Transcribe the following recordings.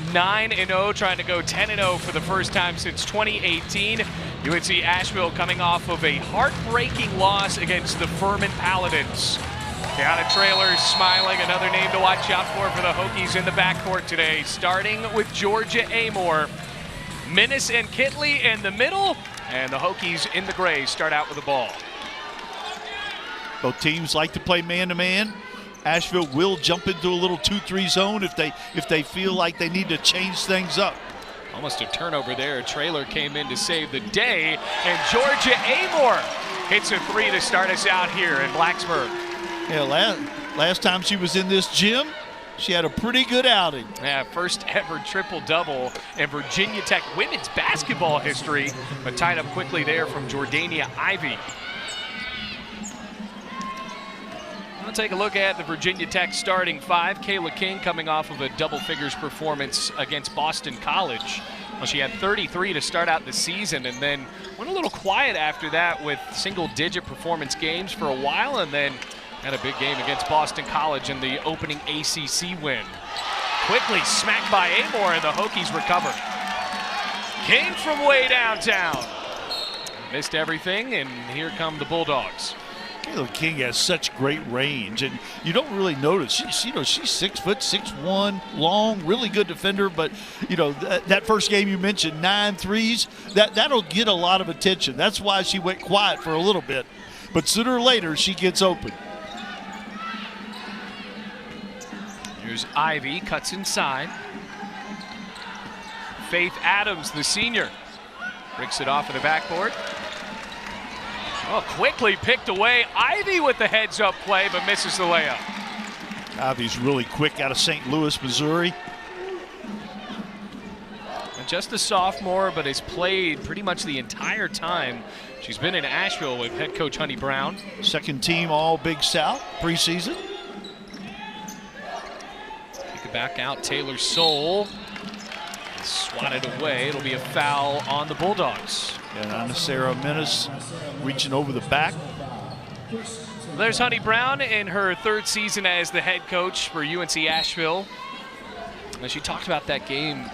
9-0, trying to go 10-0 for the first time since 2018. UNC Asheville coming off of a heartbreaking loss against the Furman Paladins. Kiana Traylor smiling, another name to watch out for the Hokies in the backcourt today, starting with Georgia Amoore. Minnis and Kitley in the middle, and the Hokies in the gray start out with the ball. Both teams like to play man-to-man. Asheville will jump into a little 2-3 zone if they feel like they need to change things up. Almost a turnover there. Traylor came in to save the day, and Georgia Amoore hits a three to start us out here in Blacksburg. Yeah, last time she was in this gym, she had a pretty good outing. Yeah, first ever triple-double in Virginia Tech women's basketball history, but tied up quickly there from Jordania Ivey. We'll take a look at the Virginia Tech starting five. Kayla King coming off of a double figures performance against Boston College. Well, she had 33 to start out the season and then went a little quiet after that with single-digit performance games for a while, and then had a big game against Boston College in the opening ACC win. Quickly smacked by Amoore, and the Hokies recover. King from way downtown. Missed everything, and here come the Bulldogs. Kayla King has such great range, and you don't really notice. She's 6 foot, 6'1", long, really good defender. But that first game you mentioned, 9 threes, that'll get a lot of attention. That's why she went quiet for a little bit. But sooner or later, she gets open. Here's Ivy, cuts inside. Faith Adams, the senior, breaks it off of the backboard. Oh, quickly picked away. Ivy with the heads-up play, but misses the layup. Ivy's really quick out of St. Louis, Missouri. And just a sophomore, but has played pretty much the entire time she's been in Asheville with head coach Honey Brown. Second team All Big South preseason. Kick it back out, Taylor Soule. Swatted away. It'll be a foul on the Bulldogs. And on Sarah Minnis reaching over the back. There's Honey Brown in her third season as the head coach for UNC Asheville. And she talked about that game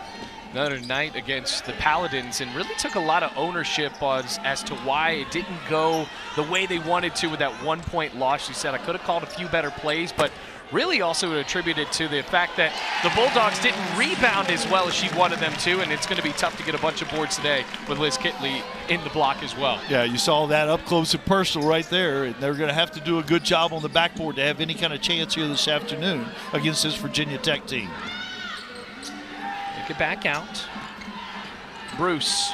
the other night against the Paladins and really took a lot of ownership as to why it didn't go the way they wanted to with that 1-point loss. She said, I could have called a few better plays, but really also attributed to the fact that the Bulldogs didn't rebound as well as she wanted them to, and it's going to be tough to get a bunch of boards today with Liz Kitley in the block as well. Yeah, you saw that up close and personal right there, and they're going to have to do a good job on the backboard to have any kind of chance here this afternoon against this Virginia Tech team. Take it back out. Bruce.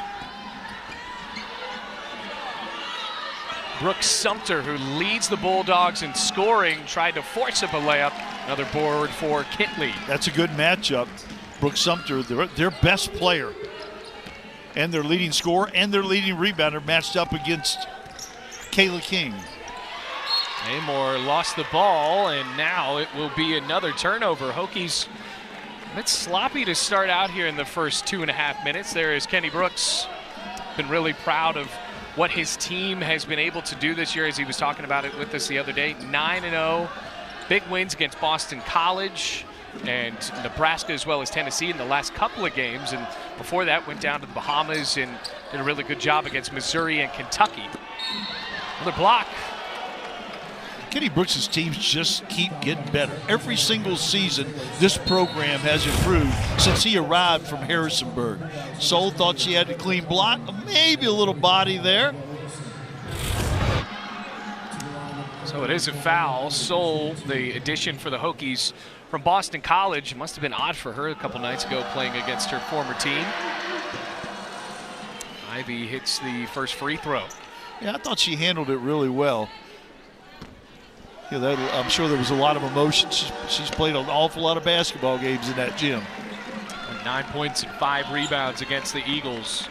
Brooks Sumter, who leads the Bulldogs in scoring, tried to force up a layup. Another board for Kitley. That's a good matchup. Brooks Sumter, their best player, and their leading scorer and their leading rebounder matched up against Kayla King. Amoore lost the ball, and now it will be another turnover. Hokies a bit sloppy to start out here in the first 2.5 minutes. There is Kenny Brooks. Been really proud of what his team has been able to do this year, as he was talking about it with us the other day. 9-0, big wins against Boston College and Nebraska as well as Tennessee in the last couple of games. And before that, went down to the Bahamas and did a really good job against Missouri and Kentucky. Another block. Kenny Brooks' teams just keep getting better. Every single season, this program has improved since he arrived from Harrisonburg. Soule thought she had a clean block, maybe a little body there. So it is a foul. Soule, the addition for the Hokies from Boston College. It must have been odd for her a couple nights ago playing against her former team. Ivy hits the first free throw. Yeah, I thought she handled it really well. Yeah, I'm sure there was a lot of emotion. She's played an awful lot of basketball games in that gym. 9 points and 5 rebounds against the Eagles.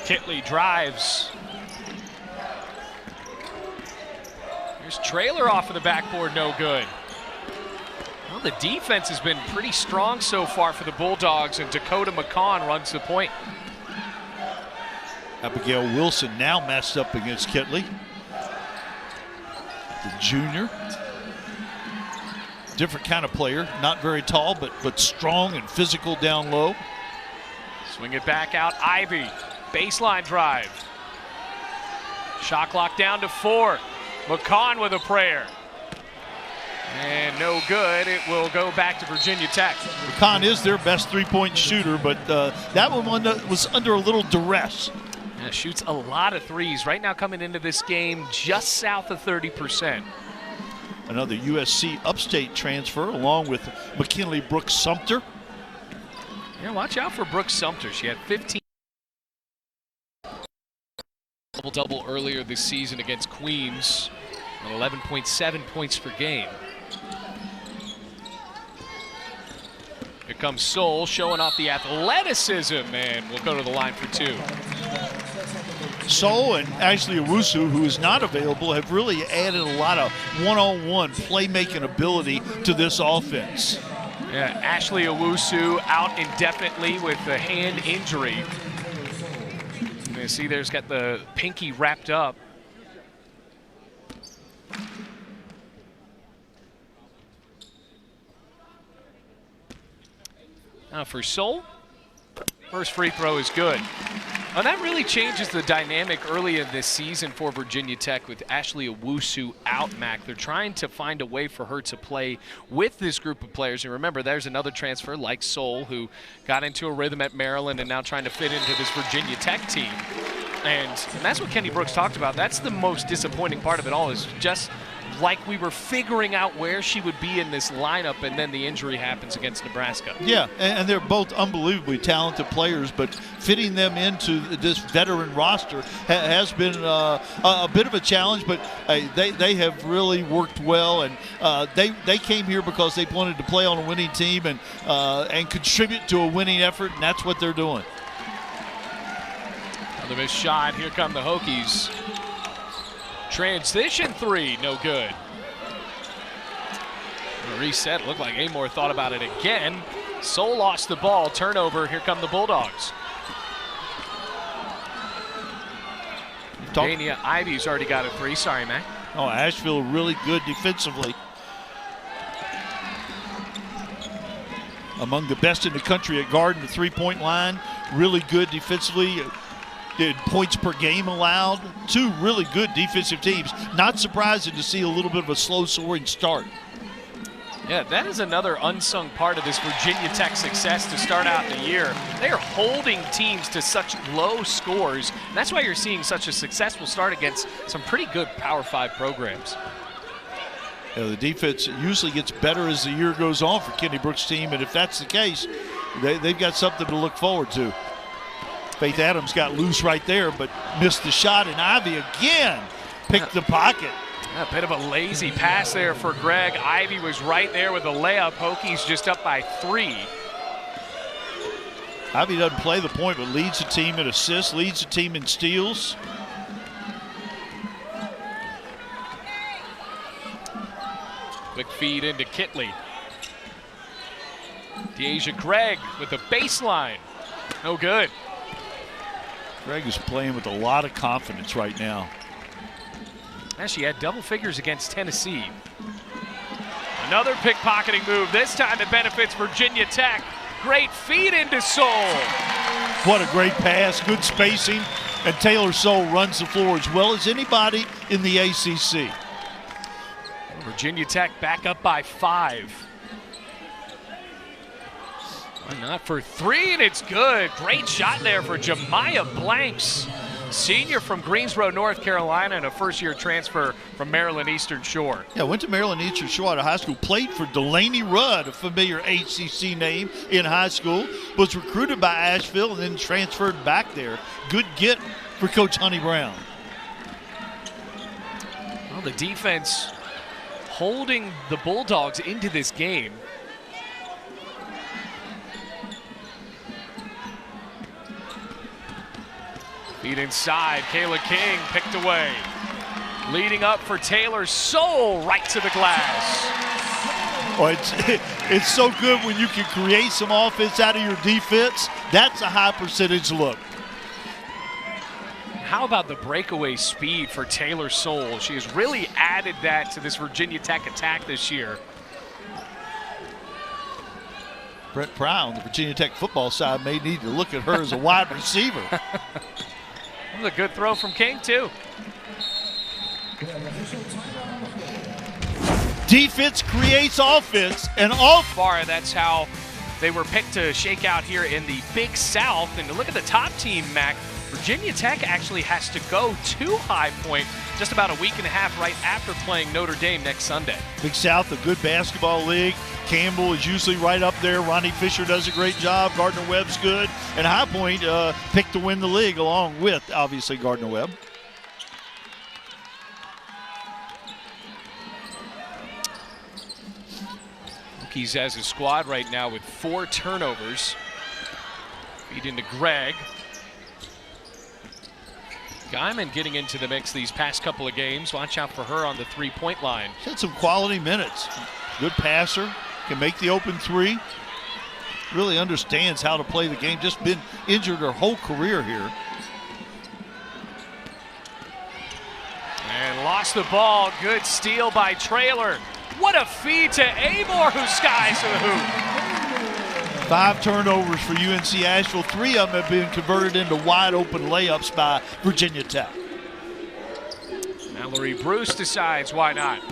Kitley drives. Here's Traylor off of the backboard, no good. Well, the defense has been pretty strong so far for the Bulldogs, and Dakota McCawn runs the point. Abigail Wilson now matched up against Kitley. the junior. Different kind of player, not very tall, but strong and physical down low. Swing it back out, Ivy. Baseline drive. Shot clock down to 4. McCon with a prayer. And no good. It will go back to Virginia Tech. McCon is their best three-point shooter, but that one was under a little duress. Yeah, shoots a lot of threes. Right now coming into this game just south of 30%. Another USC upstate transfer along with McKinley Brooks Sumter. Yeah, watch out for Brooks Sumter. She had 15 double-double earlier this season against Queens, and 11.7 points per game. Here comes Soule showing off the athleticism, and we'll go to the line for 2. Soule and Ashley Owusu, who is not available, have really added a lot of one-on-one playmaking ability to this offense. Yeah, Ashley Owusu out indefinitely with a hand injury. You can see there's got the pinky wrapped up. Now for Soule, first free throw is good. And that really changes the dynamic early in this season for Virginia Tech with Ashley Owusu out, Mac. They're trying to find a way for her to play with this group of players. And remember, there's another transfer like Soule who got into a rhythm at Maryland and now trying to fit into this Virginia Tech team. And that's what Kenny Brooks talked about. That's the most disappointing part of it all, is just like we were figuring out where she would be in this lineup, and then the injury happens against Nebraska. Yeah, and they're both unbelievably talented players, but fitting them into this veteran roster has been a bit of a challenge, but they have really worked well, and they came here because they wanted to play on a winning team and contribute to a winning effort, and that's what they're doing. Another missed shot. Here come the Hokies. Transition 3, no good. A reset, looked like Amoore thought about it again. Soule lost the ball, turnover, here come the Bulldogs. Dania Ivy's already got a 3, sorry, Mac. Oh, Asheville really good defensively. Among the best in the country at guard and the three-point line, really good defensively. Points per game allowed. 2 really good defensive teams. Not surprising to see a little bit of a slow soaring start. Yeah, that is another unsung part of this Virginia Tech success to start out the year. They are holding teams to such low scores, and that's why you're seeing such a successful start against some pretty good Power 5 programs. The defense usually gets better as the year goes on for Kenny Brooks' team, and if that's the case, they've got something to look forward to. Faith Adams got loose right there, but missed the shot, and Ivy again picked the pocket. A bit of a lazy pass there for Greg. Ivy was right there with the layup. Hokies just up by 3. Ivy doesn't play the point, but leads the team in assists, leads the team in steals. Quick feed into Kitley. Deasia Gregg with the baseline. No good. Greg is playing with a lot of confidence right now. And she had double figures against Tennessee. Another pickpocketing move. This time it benefits Virginia Tech. Great feed into Soule. What a great pass, good spacing, and Taylor Soule runs the floor as well as anybody in the ACC. Virginia Tech back up by 5. Why not for 3, and it's good. Great shot there for Jemiah Blanks, senior from Greensboro, North Carolina, and a first-year transfer from Maryland Eastern Shore. Yeah, went to Maryland Eastern Shore out of high school, played for Delaney Rudd, a familiar ACC name in high school, was recruited by Asheville and then transferred back there. Good get for Coach Honey Brown. Well, the defense holding the Bulldogs into this game. Feed inside, Kayla King picked away. Leading up for Taylor Soule, right to the glass. Oh, it's so good when you can create some offense out of your defense. That's a high percentage look. how about the breakaway speed for Taylor Soule? She has really added that to this Virginia Tech attack this year. Brett Brown, the Virginia Tech football side, may need to look at her as a wide receiver. That was a good throw from King, too. Defense creates offense, and all far, that's how they were picked to shake out here in the Big South. And to look at the top team, Mac, Virginia Tech actually has to go to High Point just about a week and a half right after playing Notre Dame next Sunday. Big South, a good basketball league. Campbell is usually right up there. Ronnie Fisher does a great job. Gardner-Webb's good. And High Point picked to win the league along with, obviously, Gardner-Webb. Hokies has a squad right now with 4 turnovers. Feed into Greg. Guyman getting into the mix these past couple of games. Watch out for her on the 3-point line. She's had some quality minutes. Good passer, can make the open 3. Really understands how to play the game. Just been injured her whole career here. And lost the ball. Good steal by Traylor. What a feed to Amoore, who skies to the hoop. 5 turnovers for UNC Asheville. 3 of them have been converted into wide open layups by Virginia Tech. Mallory Bruce decides why not.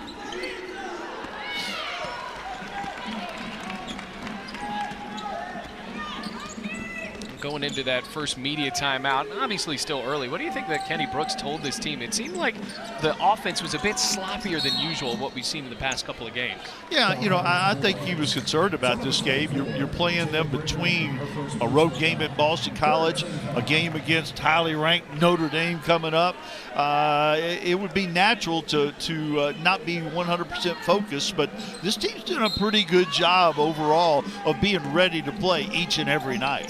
Going into that first media timeout, obviously still early. What do you think that Kenny Brooks told this team? It seemed like the offense was a bit sloppier than usual, what we've seen in the past couple of games. Yeah, you know, I think he was concerned about this game. You're playing them between a road game at Boston College, a game against highly ranked Notre Dame coming up. It would be natural to not be 100% focused, but this team's doing a pretty good job overall of being ready to play each and every night.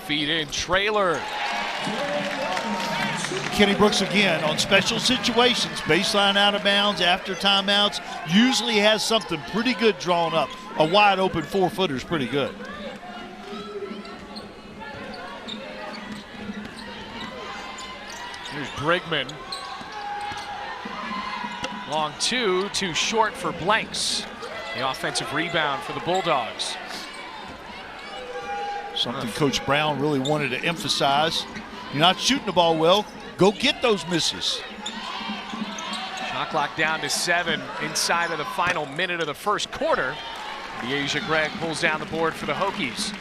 Feed in Traylor. Kenny Brooks again on special situations, baseline out of bounds, after timeouts, usually has something pretty good drawn up. A wide open 4-footer is pretty good. Here's Brigman. Long 2, too short for Blanks. The offensive rebound for the Bulldogs. Something Coach Brown really wanted to emphasize. You're not shooting the ball well, go get those misses. Shot clock down to 7 inside of the final minute of the first quarter. Deasia Gregg pulls down the board for the Hokies.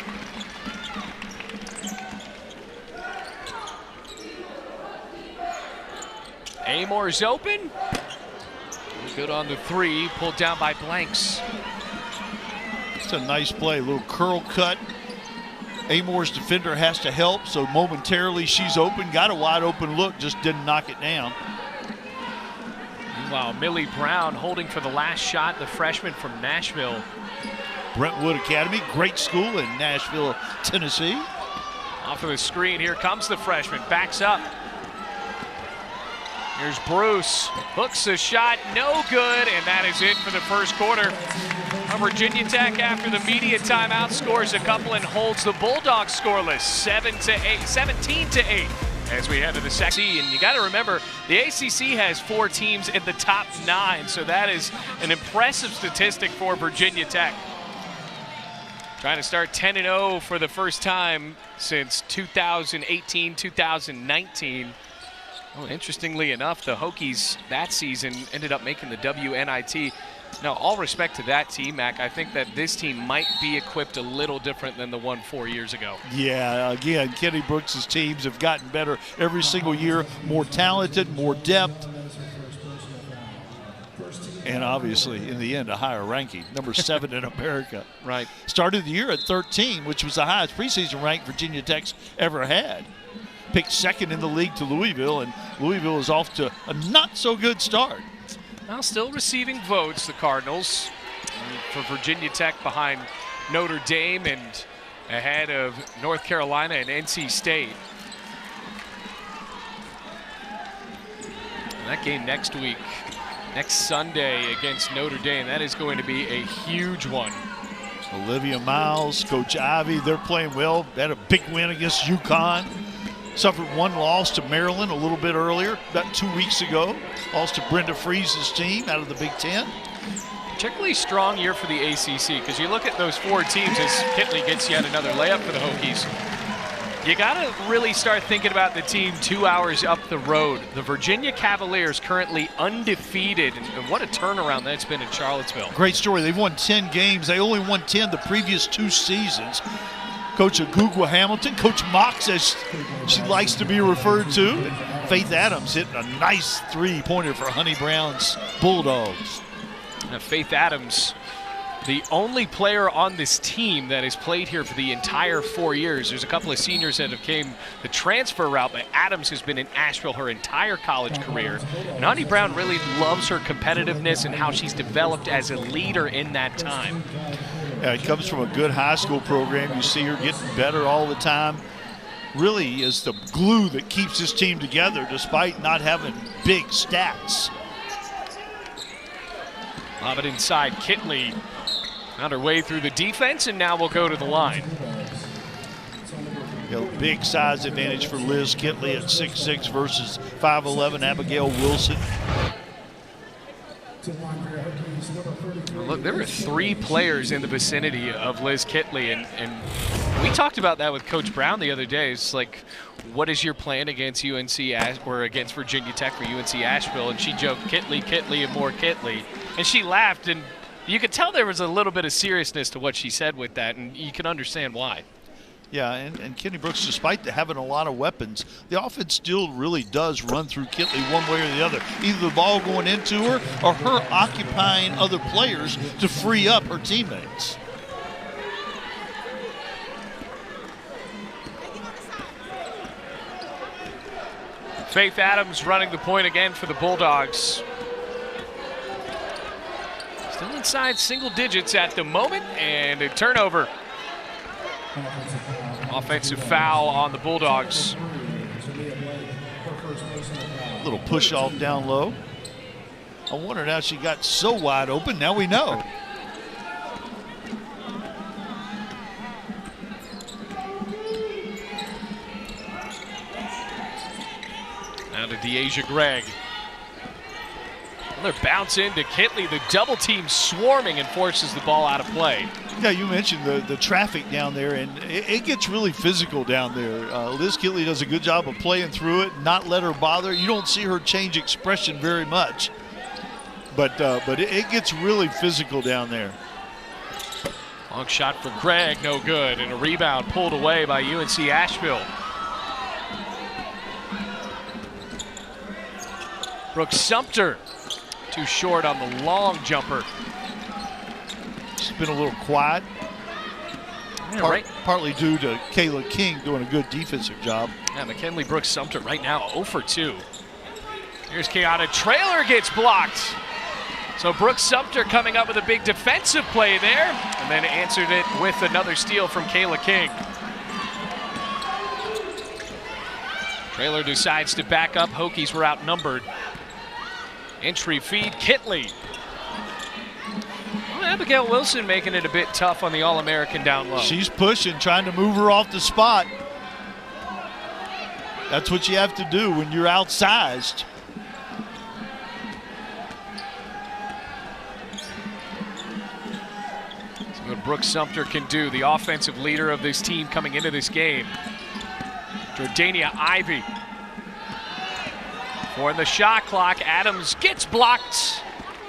Amoore's open. Good on the 3, pulled down by Blanks. It's a nice play, a little curl cut. Amoore's defender has to help, so momentarily she's open, got a wide open look, just didn't knock it down. Meanwhile, Millie Brown holding for the last shot, the freshman from Nashville. Brentwood Academy, great school in Nashville, Tennessee. Off of the screen, here comes the freshman, backs up. Here's Bruce, hooks a shot, no good, and that is it for the first quarter. Virginia Tech, after the media timeout, scores a couple and holds the Bulldogs scoreless, 17-8, as we head to the second. And you got to remember, the ACC has 4 teams in the top 9, so that is an impressive statistic for Virginia Tech. Trying to start 10-0 for the first time since 2018-2019. Well, interestingly enough, the Hokies that season ended up making the WNIT. Now, all respect to that team, Mac, I think that this team might be equipped a little different than the one 4 years ago. Yeah, again, Kenny Brooks' teams have gotten better every single year, more talented, more depth, and obviously, in the end, a higher ranking, number 7 in America. Right. Started the year at 13, which was the highest preseason rank Virginia Tech's ever had. Picked 2nd in the league to Louisville, and Louisville is off to a not-so-good start. Now still receiving votes, the Cardinals, for Virginia Tech behind Notre Dame and ahead of North Carolina and NC State. And that game next week, next Sunday against Notre Dame, that is going to be a huge one. Olivia Miles, Coach Ivy, they're playing well. They had a big win against UConn. suffered one loss to Maryland a little bit earlier, about 2 weeks ago. Lost to Brenda Freese's team out of the Big Ten. Particularly strong year for the ACC, because you look at those 4 teams as Kitley gets yet another layup for the Hokies. You got to really start thinking about the team 2 hours up the road. The Virginia Cavaliers currently undefeated, and what a turnaround that's been in Charlottesville. Great story. They've won 10 games. They only won 10 the previous 2 seasons. Coach Agugwa Hamilton, Coach Mox, as she likes to be referred to. And Faith Adams hitting a nice three-pointer for Honey Brown's Bulldogs. Now, Faith Adams, the only player on this team that has played here for the entire 4 years. There's a couple of seniors that have came the transfer route, but Adams has been in Asheville her entire college career. And Honey Brown really loves her competitiveness and how she's developed as a leader in that time. Yeah, it comes from a good high school program. You see her getting better all the time. Really is the glue that keeps this team together despite not having big stats. Lob it inside. Kitley on her way through the defense, and now we'll go to the line. You know, big size advantage for Liz Kitley at 6'6" versus 5'11" Abigail Wilson. Look, there were 3 players in the vicinity of Liz Kitley, and we talked about that with Coach Brown the other day. It's like, what is your plan against or against Virginia Tech for UNC Asheville? And she joked, Kitley, and more Kitley. And she laughed, and you could tell there was a little bit of seriousness to what she said with that, and you can understand why. Yeah, and Kenny Brooks, despite having a lot of weapons, the offense still really does run through Kitley one way or the other. Either the ball going into her or her occupying other players to free up her teammates. Faith Adams running the point again for the Bulldogs. Still inside single digits at the moment, and a turnover. Offensive foul on the Bulldogs. Little push off down low. I wondered how she got so wide open. Now we know. Now to Deasia Gregg. Another bounce into Kitley. The double team swarming and forces the ball out of play. Yeah, you mentioned the traffic down there, and it gets really physical down there. Liz Kitley does a good job of playing through it, not let her bother. You don't see her change expression very much, but it gets really physical down there. Long shot for Gregg, no good, and a rebound pulled away by UNC Asheville. Brooke Sumter, too short on the long jumper. She's been a little quiet, partly due to Kayla King doing a good defensive job. Yeah, McKinley Brooks Sumter right now 0 for 2. Here's Kiana Traylor, gets blocked. So Brooks Sumter coming up with a big defensive play there, and then answered it with another steal from Kayla King. Traylor decides to back up. Hokies were outnumbered. Entry feed, Kitley. Well, Abigail Wilson making it a bit tough on the All-American down low. She's pushing, trying to move her off the spot. That's what you have to do when you're outsized. So what Brooks Sumter can do, the offensive leader of this team coming into this game. Jordania Ivey. For the shot clock, Adams gets blocked.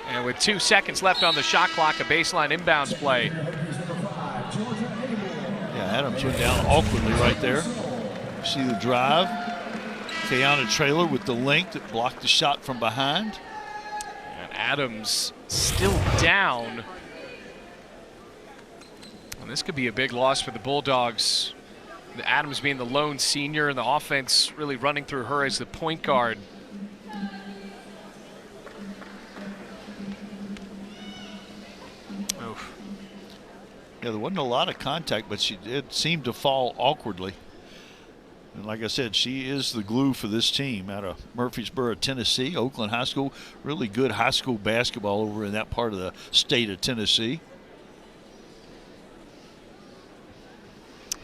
And with 2 seconds left on the shot clock, a baseline inbounds play. Yeah, Adams went down awkwardly right there. See the drive. Kiana Traylor with the length that blocked the shot from behind. And Adams still down. And this could be a big loss for the Bulldogs. Adams being the lone senior and the offense really running through her as the point guard. Yeah, there wasn't a lot of contact, but she did seem to fall awkwardly. And like I said, she is the glue for this team out of Murfreesboro, Tennessee. Oakland High School, really good high school basketball over in that part of the state of Tennessee.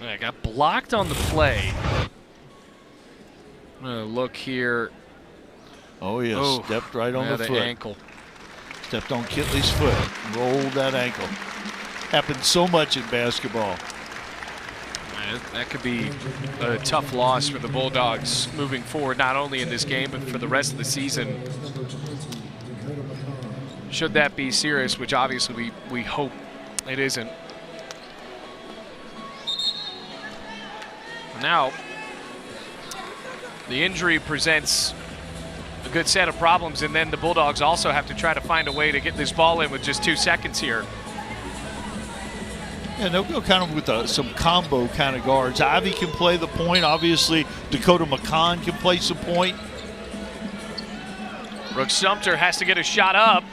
I got blocked on the play. Look here. Oh, yeah, Oh, stepped right on the foot. Ankle. Stepped on Kitley's foot, rolled that ankle. Happens so much in basketball. That could be a tough loss for the Bulldogs moving forward, not only in this game, but for the rest of the season. Should that be serious, which obviously we hope it isn't. Now, the injury presents a good set of problems, and then the Bulldogs also have to try to find a way to get this ball in with just 2 seconds here. And they'll go kind of with some combo kind of guards. Ivy can play the point. Obviously, Dakota McCon can play some point. Brooke Sumter has to get a shot up,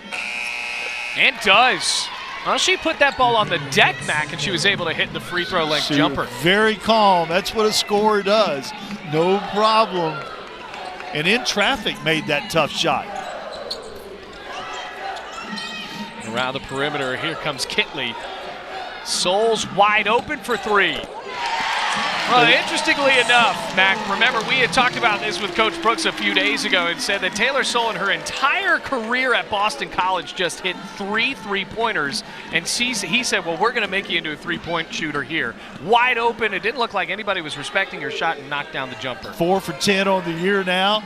and does. Well, she put that ball on the deck, Mac, and she was able to hit the free throw length jumper. Very calm. That's what a scorer does. No problem. And in traffic made that tough shot. Around the perimeter, here comes Kitley. Soule's wide open for 3. Well, interestingly enough, Mac, remember we had talked about this with Coach Brooks a few days ago and said that Taylor Soule in her entire career at Boston College just hit 3 3-pointers, and he said, well, we're going to make you into a 3-point shooter here. Wide open. It didn't look like anybody was respecting her shot and knocked down the jumper. 4 for 10 on the year now.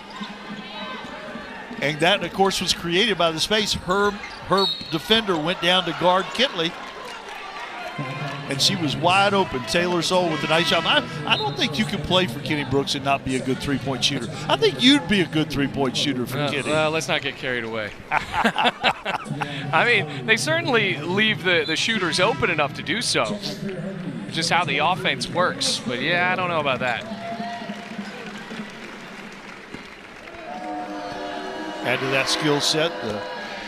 And that, of course, was created by the space. Her defender went down to guard Kitley, and she was wide open. Taylor Soule with a nice shot. I don't think you can play for Kenny Brooks and not be a good 3-point shooter. I think you'd be a good 3-point shooter for Kenny. Well, let's not get carried away. I mean, they certainly leave the shooters open enough to do so. Just how the offense works. But, yeah, I don't know about that. Add to that skill set, the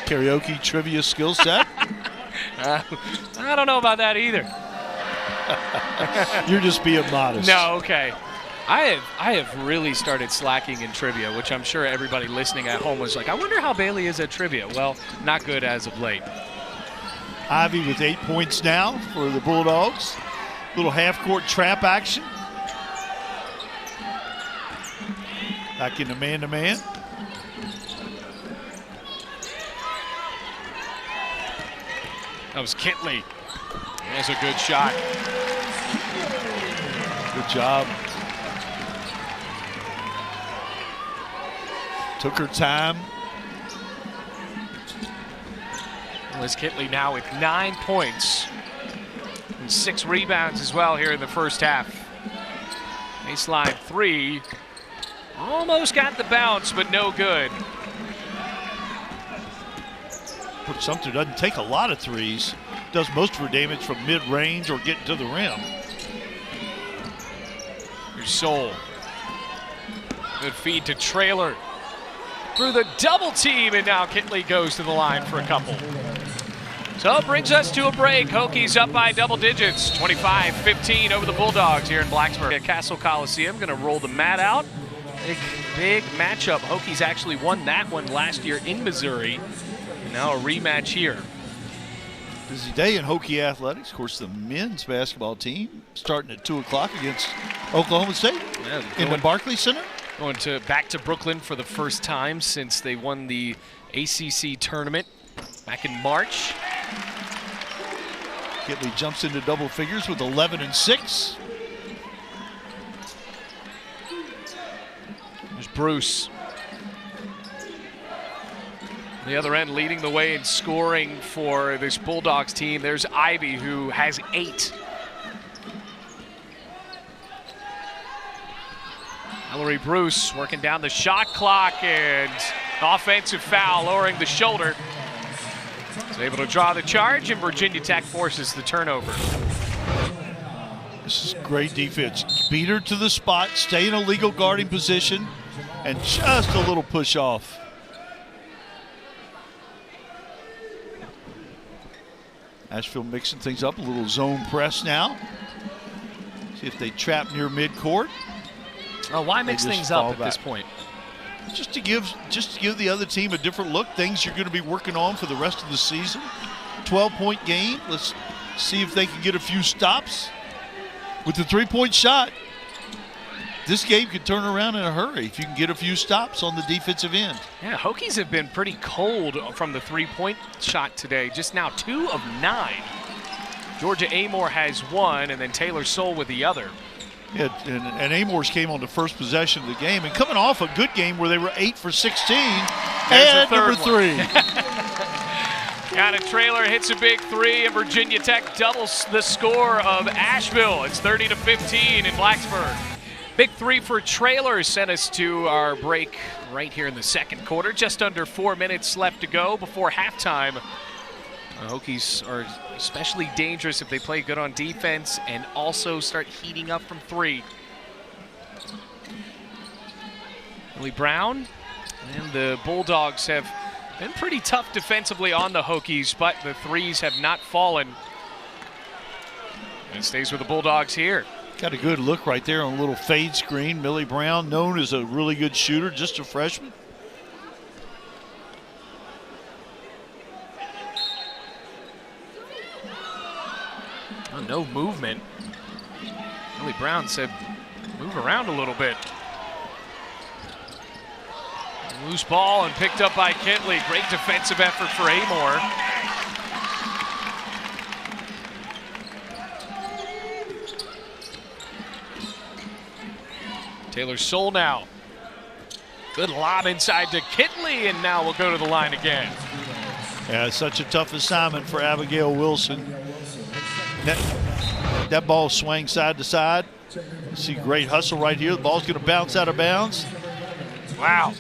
karaoke trivia skill set. I don't know about that either. You're just being modest. No, okay. I have really started slacking in trivia, which I'm sure everybody listening at home was like, I wonder how Bailey is at trivia. Well, not good as of late. Ivy with 8 points now for the Bulldogs. Little half-court trap action. Back into man-to-man. That was Kitley. That's a good shot. Good job. Took her time. Liz Kitley now with 9 points and 6 rebounds as well here in the first half. Baseline 3. Almost got the bounce, but no good. Sumter doesn't take a lot of threes. Does most of her damage from mid-range or getting to the rim. Here's Soule. Good feed to Traylor. Through the double team, and now Kitley goes to the line for a couple. So it brings us to a break. Hokies up by double digits, 25-15 over the Bulldogs here in Blacksburg at Castle Coliseum. Going to roll the mat out. Big matchup. Hokies actually won that one last year in Missouri. And now a rematch here. Busy day in Hokie athletics. Of course, the men's basketball team starting at 2 o'clock against Oklahoma State in the Barclays Center. Going back to Brooklyn for the first time since they won the ACC tournament back in March. Kitley jumps into double figures with 11 and 6. There's Bruce. The other end leading the way in scoring for this Bulldogs team. There's Ivy, who has 8. Ellery Bruce working down the shot clock, and offensive foul, lowering the shoulder. Is able to draw the charge, and Virginia Tech forces the turnover. This is great defense. Beat her to the spot, stay in a legal guarding position, and just a little push off. Asheville mixing things up, a little zone press now. See if they trap near midcourt. Oh, why mix things up at this point? Just to give the other team a different look, things you're going to be working on for the rest of the season. 12-point game. Let's see if they can get a few stops with the 3-point shot. this game could turn around in a hurry if you can get a few stops on the defensive end. Yeah, Hokies have been pretty cold from the three-point shot today. Just now 2 of 9. Georgia Amoore has 1, and then Taylor Soule with the other. Yeah, and Amoore's came on the first possession of the game, and coming off a good game where they were 8 for 16. There's and number 3. Got a trailer, hits a big 3, and Virginia Tech doubles the score of Asheville. It's 30-15 in Blacksburg. Big 3 for Traylor sent us to our break right here in the second quarter. Just under 4 minutes left to go before halftime. The Hokies are especially dangerous if they play good on defense and also start heating up from 3. Willie Brown and the Bulldogs have been pretty tough defensively on the Hokies, but the 3s have not fallen. And it stays with the Bulldogs here. Got a good look right there on a little fade screen. Millie Brown, known as a really good shooter, just a freshman. Oh, no movement. Millie Brown said, move around a little bit. Loose ball and picked up by Kitley. Great defensive effort for Amoore. Taylor Soule now. Good lob inside to Kitley, and now we'll go to the line again. Yeah, it's such a tough assignment for Abigail Wilson. That ball swings side to side. You see great hustle right here. The ball's going to bounce out of bounds. Wow.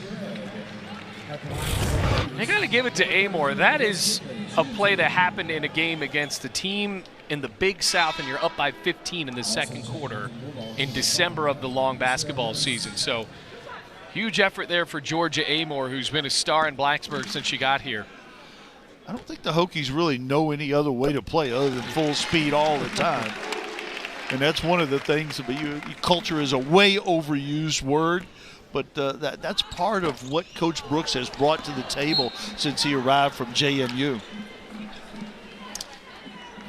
I got to give it to Amoore. That is a play that happened in a game against a team in the Big South, and you're up by 15 in the second quarter in December of the long basketball season. So huge effort there for Georgia Amoore, who's been a star in Blacksburg since she got here. I don't think the Hokies really know any other way to play other than full speed all the time. And that's one of the things. Culture is a way overused word, but that's part of what Coach Brooks has brought to the table since he arrived from JMU.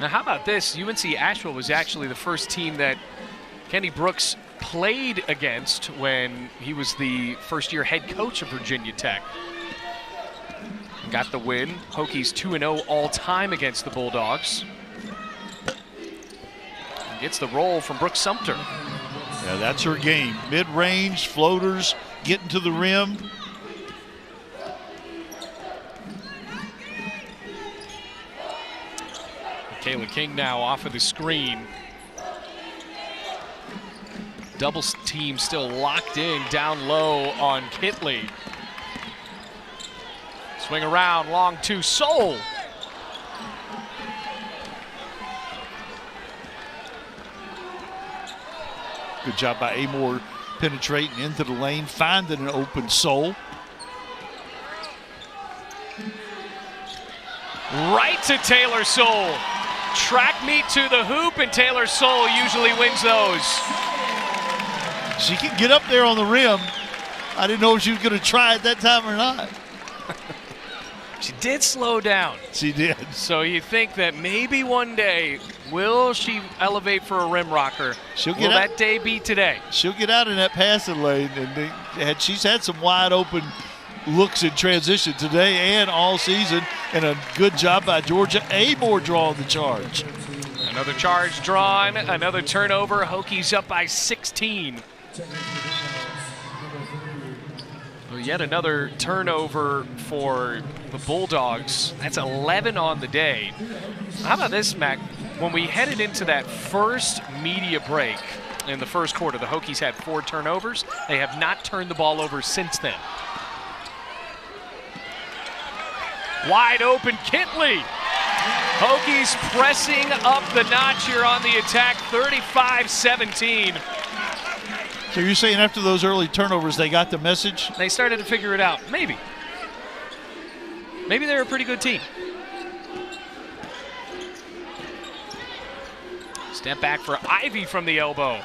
Now, how about this? UNC Asheville was actually the first team that Kenny Brooks played against when he was the first-year head coach of Virginia Tech. Got the win. Hokies 2-0 all-time against the Bulldogs. Gets the roll from Brooks Sumter. Yeah, that's her game. Mid-range, floaters, getting to the rim. Kayla King now off of the screen. Double team still locked in down low on Kitley. Swing around, long to Soule. Good job by Amoore penetrating into the lane, finding an open Soule. Right to Taylor Soule. Track meet to the hoop, and Taylor Soule usually wins those. She can get up there on the rim. I didn't know if she was going to try it that time or not. She did slow down. She did. So you think that maybe one day, will she elevate for a rim rocker? Will that day be today? She'll get out in that passing lane, and she's had some wide open looks in transition today and all season, and a good job by Georgia Amoore drawing the charge. Another charge drawn, another turnover. Hokies up by 16. Well, yet another turnover for the Bulldogs. That's 11 on the day. How about this, Mac? When we headed into that first media break in the first quarter, the Hokies had 4 turnovers. They have not turned the ball over since then. Wide open, Kitley. Hokies pressing up the notch here on the attack, 35-17. So you're saying after those early turnovers, they got the message? They started to figure it out. Maybe. Maybe they're a pretty good team. Step back for Ivy from the elbow.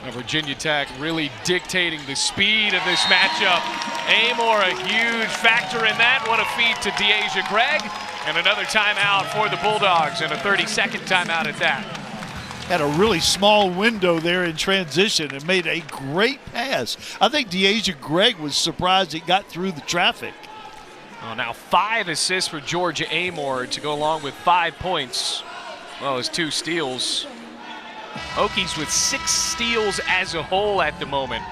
Now Virginia Tech really dictating the speed of this matchup. Amoore a huge factor in that. What a feed to Deasia Gregg. And another timeout for the Bulldogs, and a 30-second timeout at that. had a really small window there in transition and made a great pass. I think DeAsia Gregg was surprised it got through the traffic. Well, now 5 assists for Georgia Amoore to go along with 5 points. Well, as 2 steals. Hokies with 6 steals as a whole at the moment.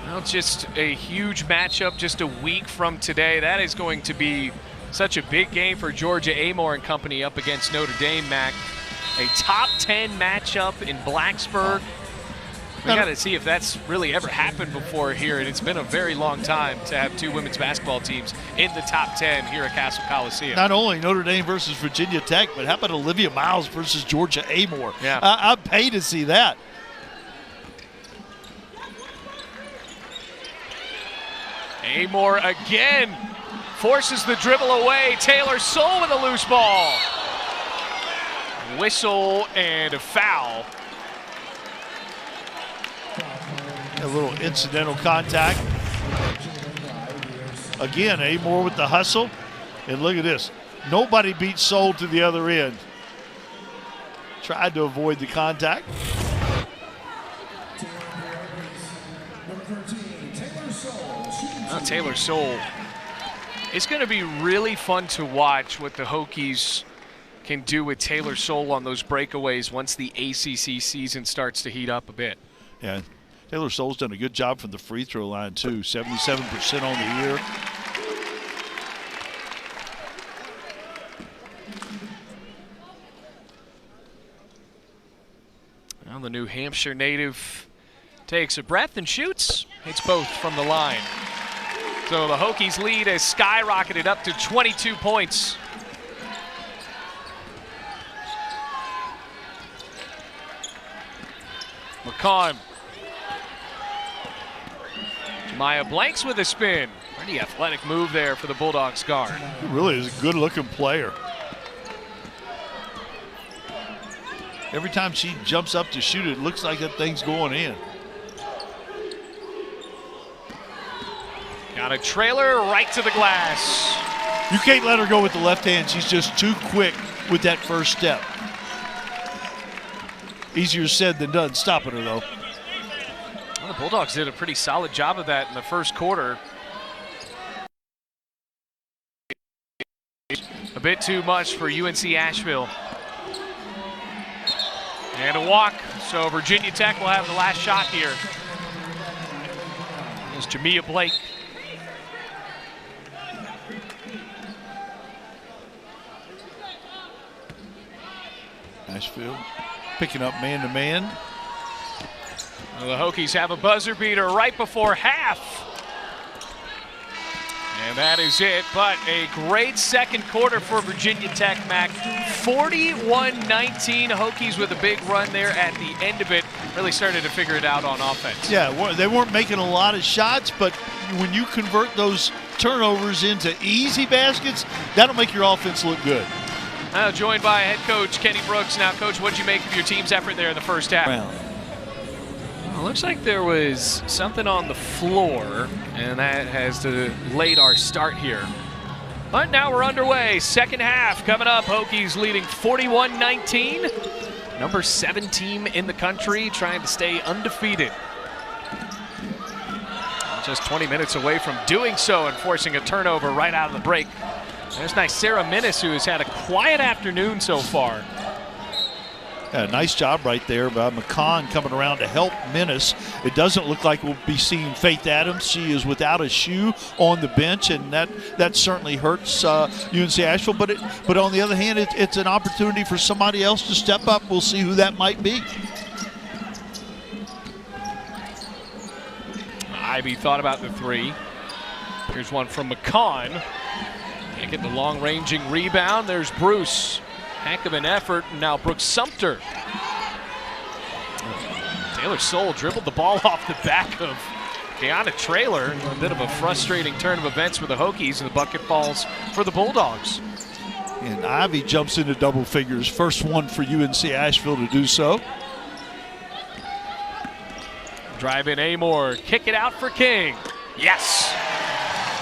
Well, just a huge matchup just a week from today. That is going to be such a big game for Georgia Amoore and company up against Notre Dame, Mac. A top 10 matchup in Blacksburg. We got to see if that's really ever happened before here, and it's been a very long time to have 2 women's basketball teams in the top 10 here at Castle Coliseum. Not only Notre Dame versus Virginia Tech, but how about Olivia Miles versus Georgia Amoore? Yeah. I'd pay to see that. Amoore again forces the dribble away. Taylor Soule with a loose ball. Whistle and a foul. A little incidental contact. Again, Amoore with the hustle. And look at this. Nobody beats Soule to the other end. Tried to avoid the contact. Taylor Soule. It's going to be really fun to watch what the Hokies can do with Taylor Soule on those breakaways once the ACC season starts to heat up a bit. Yeah, Taylor Soule's done a good job from the free throw line too. 77% on the year. Well, the New Hampshire native takes a breath and shoots. Hits both from the line. So the Hokies lead has skyrocketed up to 22 points. McCon. Maya Blanks with a spin. Pretty athletic move there for the Bulldogs guard. He really is a good-looking player. Every time she jumps up to shoot, it looks like that thing's going in. Got a trailer right to the glass. You can't let her go with the left hand. She's just too quick with that first step. Easier said than done stopping her, though. Well, the Bulldogs did a pretty solid job of that in the first quarter. A bit too much for UNC Asheville. And a walk, so Virginia Tech will have the last shot here. There's Jamia Blake. Asheville picking up man-to-man. Well, the Hokies have a buzzer beater right before half. And that is it, but a great second quarter for Virginia Tech, Mac. 41-19, Hokies with a big run there at the end of it. Really started to figure it out on offense. Yeah, they weren't making a lot of shots, but when you convert those turnovers into easy baskets, that'll make your offense look good. Now joined by head coach Kenny Brooks. Now, Coach, what'd you make of your team's effort there in the first half? Well, it looks like there was something on the floor, and that has delayed our start here. But now we're underway. Second half coming up. Hokies leading 41-19. Number 7 team in the country trying to stay undefeated. Just 20 minutes away from doing so and forcing a turnover right out of the break. There's nice Sarah Minnis, who has had a quiet afternoon so far. Yeah, nice job right there by McCon coming around to help Minnis. It doesn't look like we'll be seeing Faith Adams. She is without a shoe on the bench, and that certainly hurts UNC Asheville. But on the other hand, it's an opportunity for somebody else to step up. We'll see who that might be. Ivy thought about the 3. Here's one from McCon. Can't get the long-ranging rebound. There's Bruce. Heck of an effort. Now Brooks Sumter. Taylor Soule dribbled the ball off the back of Keanu Traylor. A bit of a frustrating turn of events for the Hokies, and the bucket falls for the Bulldogs. And Ivy jumps into double figures. First one for UNC Asheville to do so. Drive in Amoore. Kick it out for King. Yes.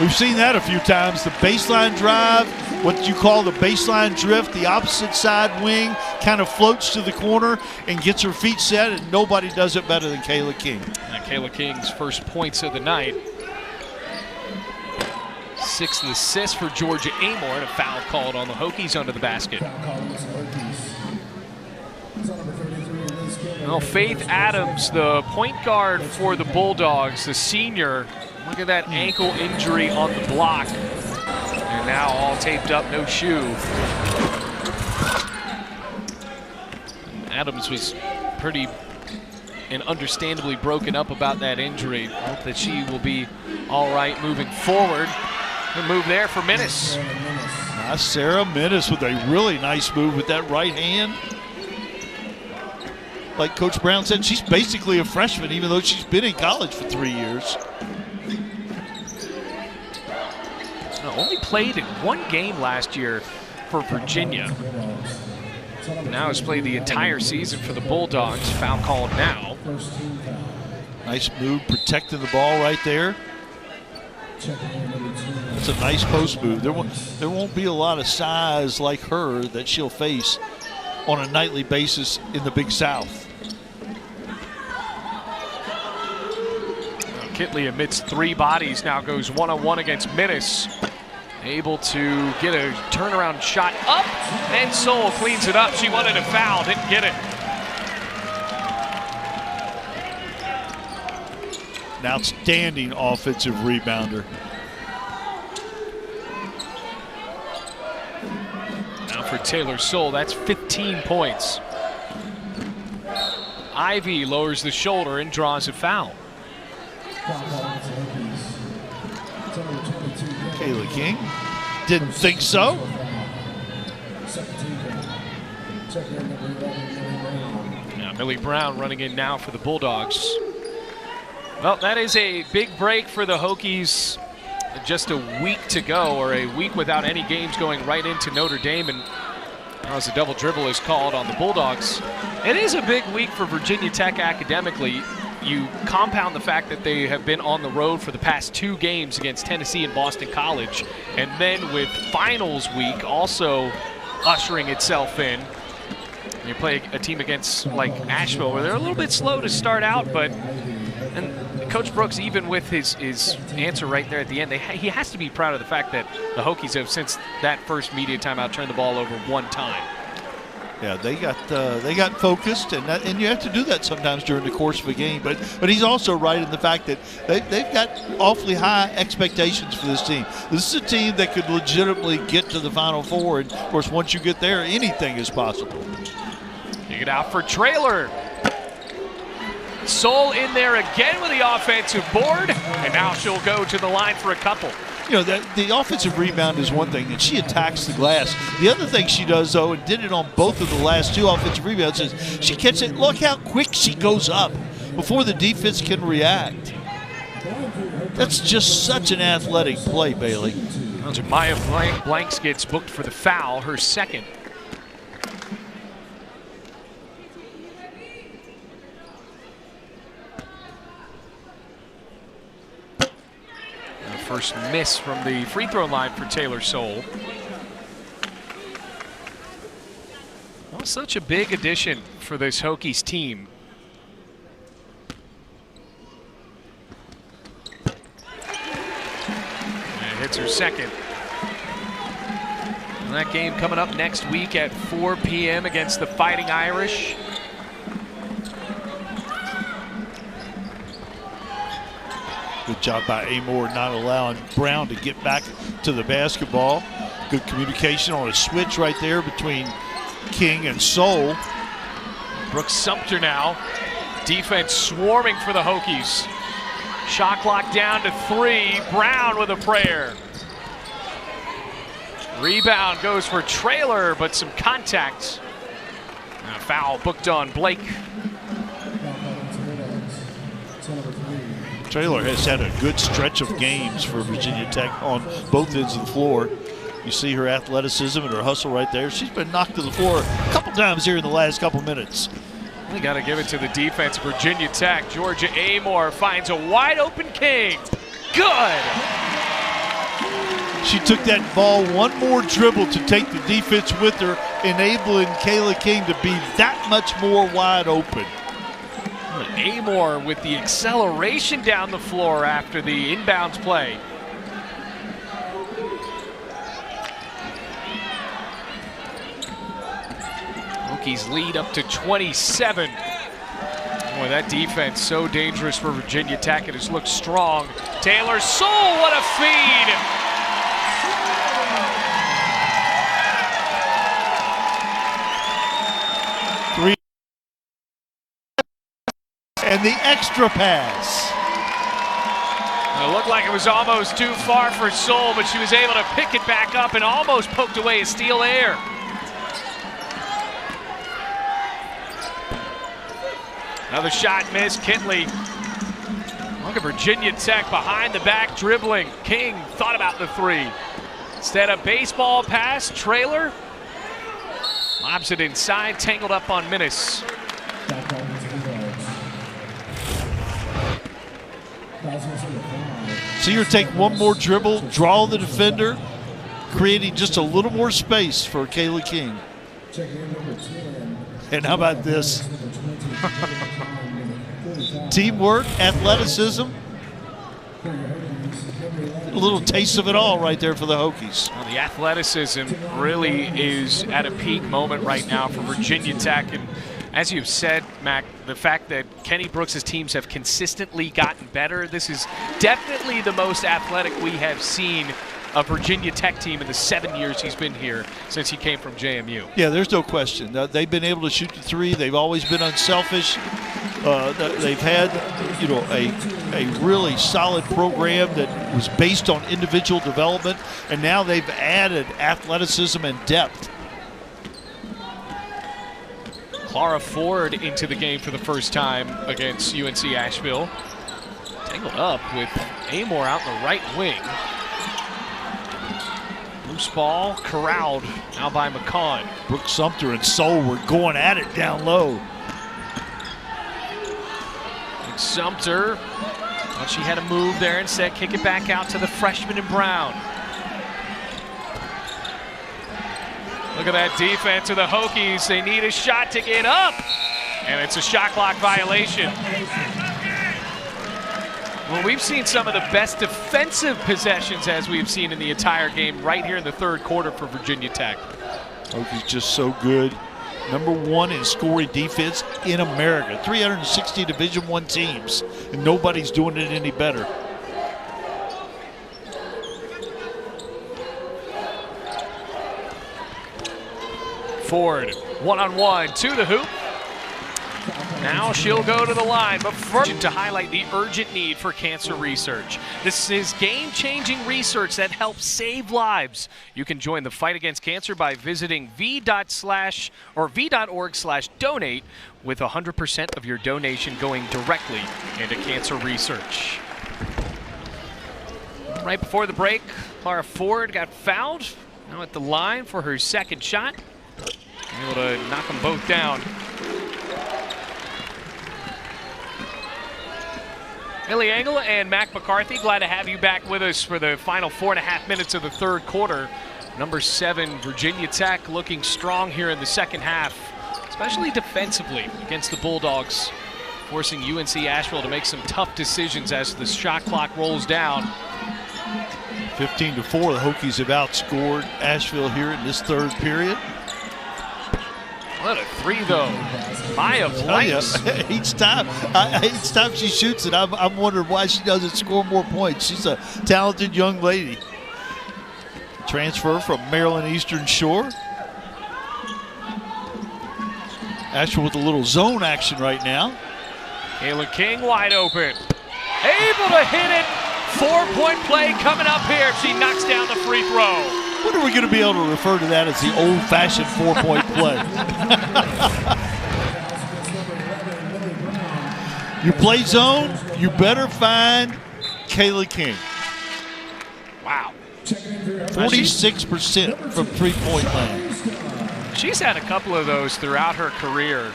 We've seen that a few times. The baseline drive, what you call the baseline drift, the opposite side wing, kind of floats to the corner and gets her feet set, and nobody does it better than Kayla King. And Kayla King's first points of the night. 6th assist for Georgia Amoore, and a foul called on the Hokies under the basket. Well, Faith Adams, the point guard for the Bulldogs, the senior, look at that ankle injury on the block. And now all taped up, no shoe. Adams was pretty and understandably broken up about that injury. Hope that she will be all right moving forward. Good move there for Minnis. Sarah Minnis with a really nice move with that right hand. Like Coach Brown said, she's basically a freshman, even though she's been in college for 3 years. Only played in one game last year for Virginia. Now has played the entire season for the Bulldogs. Foul called now. Nice move, protecting the ball right there. It's a nice post move. There won't be a lot of size like her that she'll face on a nightly basis in the Big South. Kitley amidst 3 bodies now goes one-on-one against Minnis. Able to get a turnaround shot up, and Soule cleans it up. She wanted a foul, didn't get it. An outstanding offensive rebounder. Now for Taylor Soule, that's 15 points. Ivy lowers the shoulder and draws a foul. Kayla King didn't think so. Now Millie Brown running in now for the Bulldogs. Well, that is a big break for the Hokies. Just a week to go, or a week without any games, going right into Notre Dame, and as a double dribble is called on the Bulldogs. It is a big week for Virginia Tech academically. You compound the fact that they have been on the road for the past 2 games against Tennessee and Boston College, and then with finals week also ushering itself in. You play a team against like Asheville, where they're a little bit slow to start out, but and Coach Brooks, even with his answer right there at the end, he has to be proud of the fact that the Hokies have, since that first media timeout, turned the ball over 1 time. Yeah, they got focused, and you have to do that sometimes during the course of a game. But he's also right in the fact that they've got awfully high expectations for this team. This is a team that could legitimately get to the Final Four, and of course, once you get there, anything is possible. Kick it out for Traylor. Soule in there again with the offensive board, and now she'll go to the line for a couple. You know, the offensive rebound is one thing, and she attacks the glass. The other thing she does, though, and did it on both of the last 2 offensive rebounds, is she catches it. Look how quick she goes up before the defense can react. That's just such an athletic play, Bailey. Maya Blanks gets booked for the foul, her second. First miss from the free throw line for Taylor Soule. Well, such a big addition for this Hokies team. And hits her second. And that game coming up next week at 4 p.m. against the Fighting Irish. Good job by Amoore not allowing Brown to get back to the basketball. Good communication on a switch right there between King and Soule. Brooks Sumter now. Defense swarming for the Hokies. Shot clock down to 3. Brown with a prayer. Rebound goes for Traylor, but some contact. And a foul booked on Blake. Traylor has had a good stretch of games for Virginia Tech on both ends of the floor. You see her athleticism and her hustle right there. She's been knocked to the floor a couple times here in the last couple minutes. We got to give it to the defense. Virginia Tech. Georgia Amoore finds a wide open King. Good. She took that ball one more dribble to take the defense with her, enabling Kitley King to be that much more wide open. Amoore with the acceleration down the floor after the inbounds play. Hokies lead up to 27. Boy, that defense so dangerous for Virginia Tech. It has looked strong. Taylor Soule, what a feed! Three. And the extra pass. It looked like it was almost too far for Soule, but she was able to pick it back up and almost poked away a steal air. Another shot missed. Kitley. Look at Virginia Tech behind the back dribbling. King thought about the three. Instead of baseball pass, trailer. Lobs it inside, tangled up on Minnis. See her take one more dribble, draw the defender, creating just a little more space for Kitley King. And how about this? Teamwork, athleticism, a little taste of it all right there for the Hokies. Well, the athleticism really is at a peak moment right now for Virginia Tech. And as you've said, Mac, the fact that Kenny Brooks' teams have consistently gotten better, this is definitely the most athletic we have seen a Virginia Tech team in the 7 years he's been here since he came from JMU. Yeah, there's no question. They've been able to shoot the three. They've always been unselfish. They've had, a really solid program that was based on individual development, and now they've added athleticism and depth. Clara Ford into the game for the first time against UNC Asheville. Tangled up with Amoore out in the right wing. Loose ball corralled now by McCaughan. Brooke Sumter and Soule were going at it down low. And Sumter, well, she had a move there, instead kick it back out to the freshman in Brown. Look at that defense of the Hokies. They need a shot to get up, and it's a shot clock violation. Well, we've seen some of the best defensive possessions as we've seen in the entire game right here in the third quarter for Virginia Tech. Hokies just so good. #1 in scoring defense in America. 360 Division I teams, and nobody's doing it any better. Ford, one-on-one to the hoop. Now she'll go to the line, but first to highlight the urgent need for cancer research. This is game-changing research that helps save lives. You can join the fight against cancer by visiting v.org/donate, with 100% of your donation going directly into cancer research. Right before the break, Clara Ford got fouled. Now at the line for her second shot. Able to knock them both down. Millie Engel and Mac McCarthy, glad to have you back with us for the final 4.5 minutes of the third quarter. #7, Virginia Tech, looking strong here in the second half, especially defensively against the Bulldogs, forcing UNC Asheville to make some tough decisions as the shot clock rolls down. 15-4, the Hokies have outscored Asheville here in this third period. What a three, though. Maya Blanks. Each time she shoots it, I'm wondering why she doesn't score more points. She's a talented young lady. Transfer from Maryland Eastern Shore. Asheville with a little zone action right now. Kitley King wide open. Able to hit it. 4-point play coming up here if she knocks down the free throw. When are we going to be able to refer to that as the old-fashioned 4-point play? You play zone, you better find Kitley King. Wow. 46% from three-point land. She's had a couple of those throughout her career,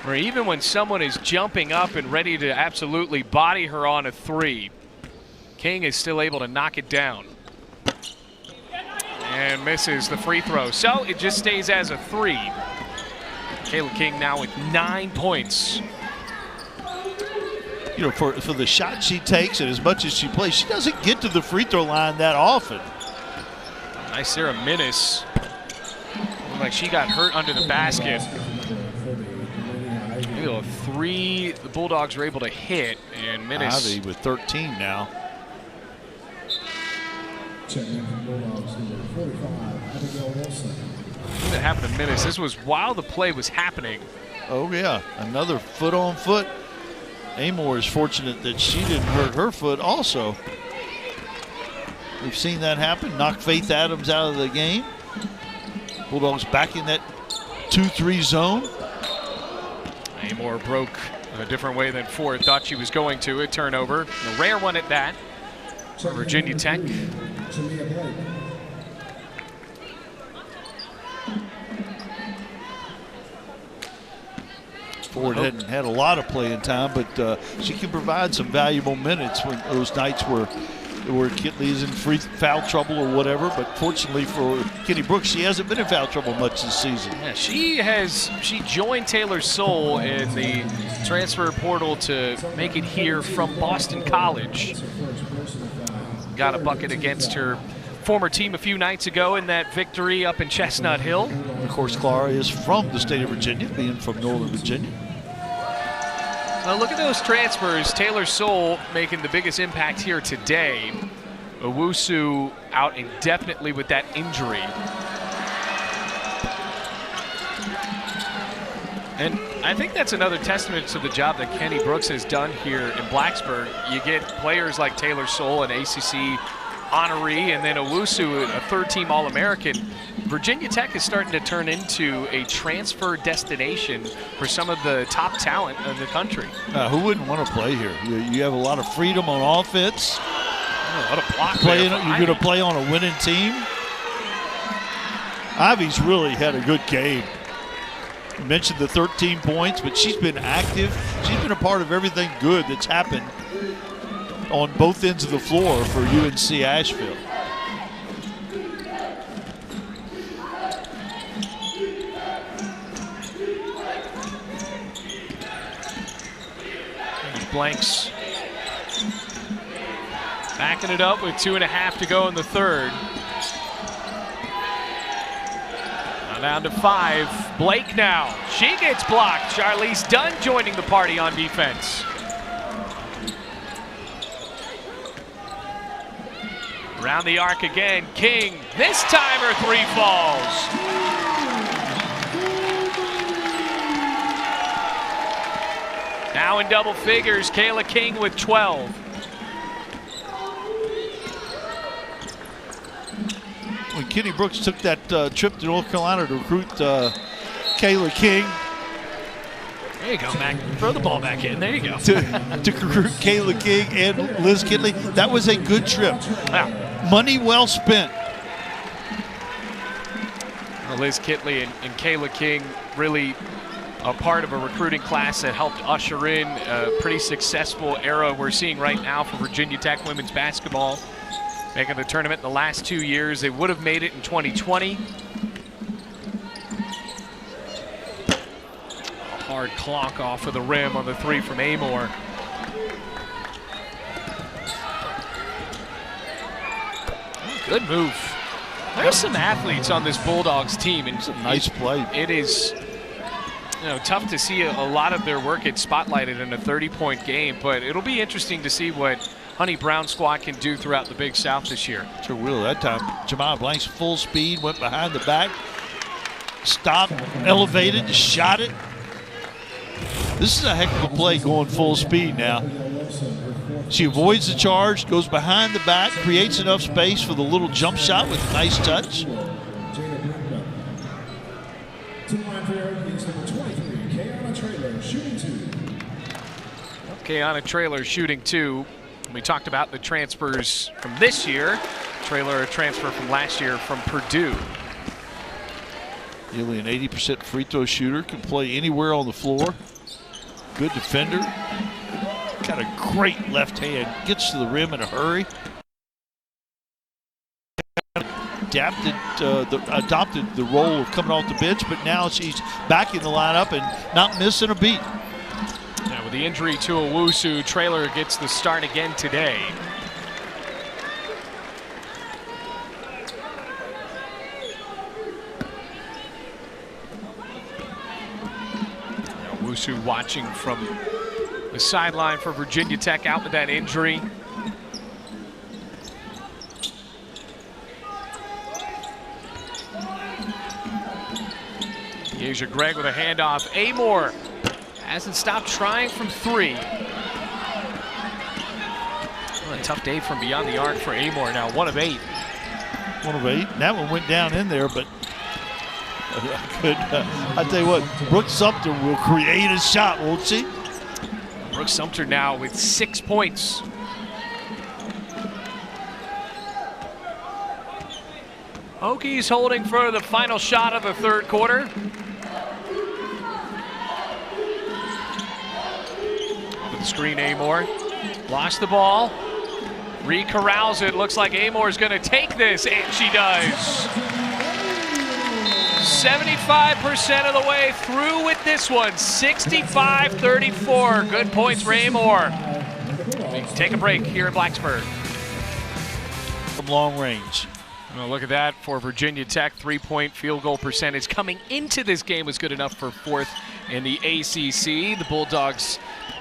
where even when someone is jumping up and ready to absolutely body her on a three, King is still able to knock it down. and misses the free throw. So it just stays as a 3. Kayla King now with 9 points. You know, for the shot she takes and as much as she plays, she doesn't get to the free throw line that often. Nice Sarah Minnis. Looked like she got hurt under the basket. Maybe a 3 the Bulldogs were able to hit, and Minnis Ivy with 13 now. What happened to Minnis? This was while the play was happening. Oh yeah, another foot on foot. Amoore is fortunate that she didn't hurt her foot also. We've seen that happen. Knock Faith Adams out of the game. Bulldogs back in that 2-3 zone. Amoore broke a different way than Ford thought she was going to. A turnover, a rare one at that, for Virginia Tech. Ford hadn't had a lot of playing time, but she can provide some valuable minutes when those nights where Kitley is in foul trouble or whatever. But fortunately for Kenny Brooks, she hasn't been in foul trouble much this season. Yeah, she joined Taylor Soule in the transfer portal to make it here from Boston College. Got a bucket against her former team a few nights ago in that victory up in Chestnut Hill. Of course, Clara is from the state of Virginia, being from Northern Virginia. Now look at those transfers. Taylor Soule making the biggest impact here today. Owusu out indefinitely with that injury. And I think that's another testament to the job that Kenny Brooks has done here in Blacksburg. You get players like Taylor Soule, an ACC honoree, and then Owusu, a third-team All-American. Virginia Tech is starting to turn into a transfer destination for some of the top talent in the country. Who wouldn't want to play here? You have a lot of freedom on offense. A lot of block you're going to play on a winning team. Ivy's really had a good game. You mentioned the 13 points, but she's been active. She's been a part of everything good that's happened on both ends of the floor for UNC Asheville. Blanks backing it up with 2.5 to go in the third. Now down to 5. Blake now. She gets blocked. Charlize Dunn joining the party on defense. Around the arc again. King. This time her 3 falls. Now in double figures, Kayla King with 12. When Kenny Brooks took that trip to North Carolina to recruit Kayla King. There you go, Mac. Throw the ball back in. There you go. to recruit Kayla King and Liz Kitley. That was a good trip. Yeah. Money well spent. Liz Kitley and Kayla King really a part of a recruiting class that helped usher in a pretty successful era we're seeing right now for Virginia Tech women's basketball. Making the tournament in the last 2 years. They would have made it in 2020. A hard clock off of the rim on the 3 from Amoore. Good move. There's some athletes on this Bulldogs team, and it's a nice play. It is, tough to see a lot of their work get spotlighted in a 30-point game, but it'll be interesting to see what Honey Brown squad can do throughout the Big South this year. Sure will. That time, Jemiah Blanks full speed, went behind the back, stopped, elevated, shot it. This is a heck of a play going full speed now. She avoids the charge, goes behind the back, creates enough space for the little jump shot with a nice touch. Kayana Traylor shooting 2. We talked about the transfers from this year. Traylor, a transfer from last year from Purdue. Nearly an 80% free throw shooter, can play anywhere on the floor. Good defender. Got a great left hand, gets to the rim in a hurry. adopted the role of coming off the bench, but now she's back in the lineup and not missing a beat. Now with the injury to Owusu, Traylor gets the start again today. Owusu watching from the sideline for Virginia Tech, out with that injury. Asia Gregg with a handoff. Amoore hasn't stopped trying from three. Well, a tough day from beyond the arc for Amoore now, 1 of 8. 1 of 8. That one went down in there, but I tell you what, Brooke Sumter will create a shot, won't she? Brooke Sumter now with 6 points. Hokies holding for the final shot of the third quarter. Over the screen, Amoore lost the ball. Corrals it. Looks like Amoore's going to take this, and she does. 75% of the way through with this one. 65-34. Good points for Amoore. We take a break here in Blacksburg. From long range. Well, look at that for Virginia Tech. 3-point field goal percentage coming into this game was good enough for 4th in the ACC. The Bulldogs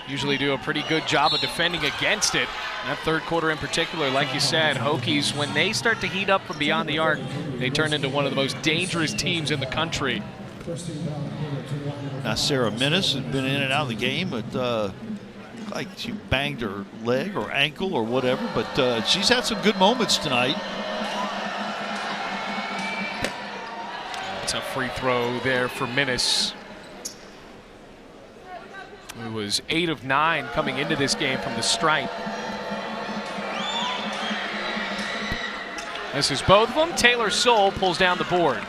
usually do a pretty good job of defending against it. That third quarter in particular, like you said, Hokies, when they start to heat up from beyond the arc, they turn into one of the most dangerous teams in the country. Now, Sarah Minnis has been in and out of the game, but like she banged her leg or ankle or whatever, but she's had some good moments tonight. It's a free throw there for Minnis. It was 8 of 9 coming into this game from the stripe. This is both of them. Taylor Soule pulls down the board.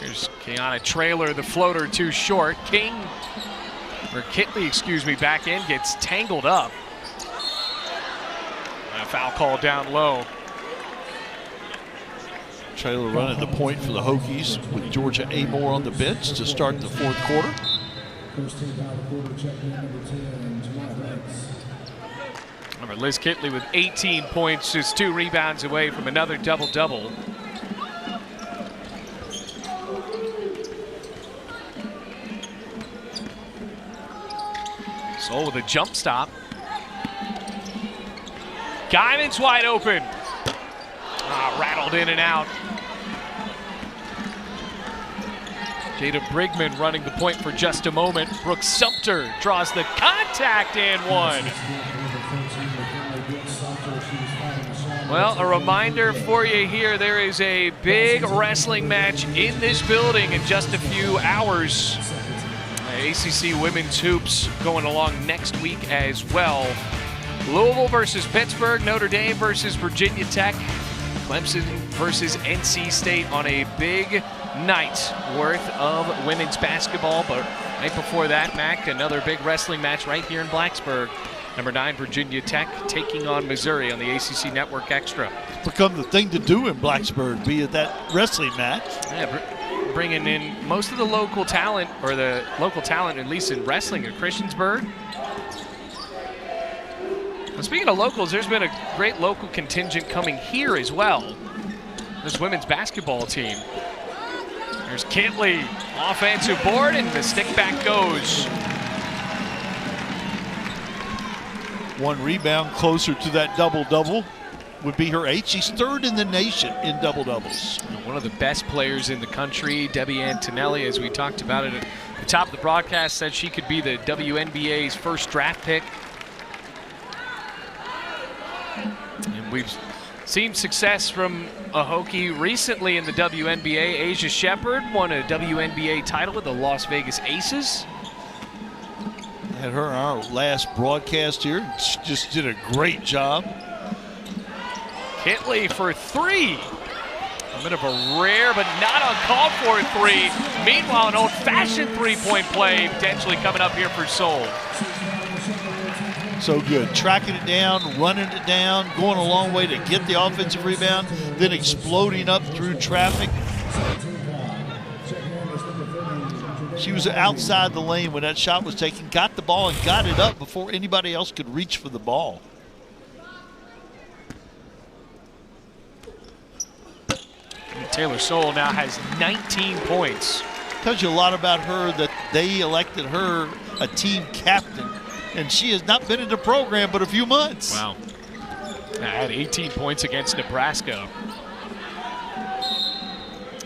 Here's Kiana Traylor, the floater too short. Kitley, excuse me, back in, gets tangled up. A foul call down low. Traylor running the point for the Hokies with Georgia Amoore on the bench to start the fourth quarter. Remember, Liz Kitley with 18 points, just 2 rebounds away from another double-double. Soule with a jump stop. Guyman's wide open. Rattled in and out. Jada Brigman running the point for just a moment. Brooke Sumter draws the contact and one. Well, a reminder for you here, there is a big wrestling match in this building in just a few hours. ACC Women's Hoops going along next week as well. Louisville versus Pittsburgh, Notre Dame versus Virginia Tech, Clemson versus NC State on a big night worth of women's basketball. But right before that, Mac, another big wrestling match right here in Blacksburg. Number 9, Virginia Tech taking on Missouri on the ACC Network Extra. It's become the thing to do in Blacksburg, be it that wrestling match. Yeah, bringing in most of the local talent, or the local talent at least in wrestling at Christiansburg. Well, speaking of locals, there's been a great local contingent coming here as well. This women's basketball team. There's Kitley, offensive board, and the stick back goes. 1 rebound closer to that double-double would be her 8th. She's 3rd in the nation in double-doubles. One of the best players in the country, Debbie Antonelli, as we talked about it at the top of the broadcast, said she could be the WNBA's first draft pick. And we've seen success from a Hokie recently in the WNBA. Asia Shepard won a WNBA title with the Las Vegas Aces. Had her on our last broadcast here. She just did a great job. Kitley for 3. A bit of a rare but not uncalled for 3. Meanwhile, an old-fashioned three-point play potentially coming up here for Soule. So good. Tracking it down, running it down, going a long way to get the offensive rebound, then exploding up through traffic. She was outside the lane when that shot was taken, got the ball and got it up before anybody else could reach for the ball. Taylor Soule now has 19 points. Tells you a lot about her that they elected her a team captain, and she has not been in the program but a few months. Wow. Had 18 points against Nebraska.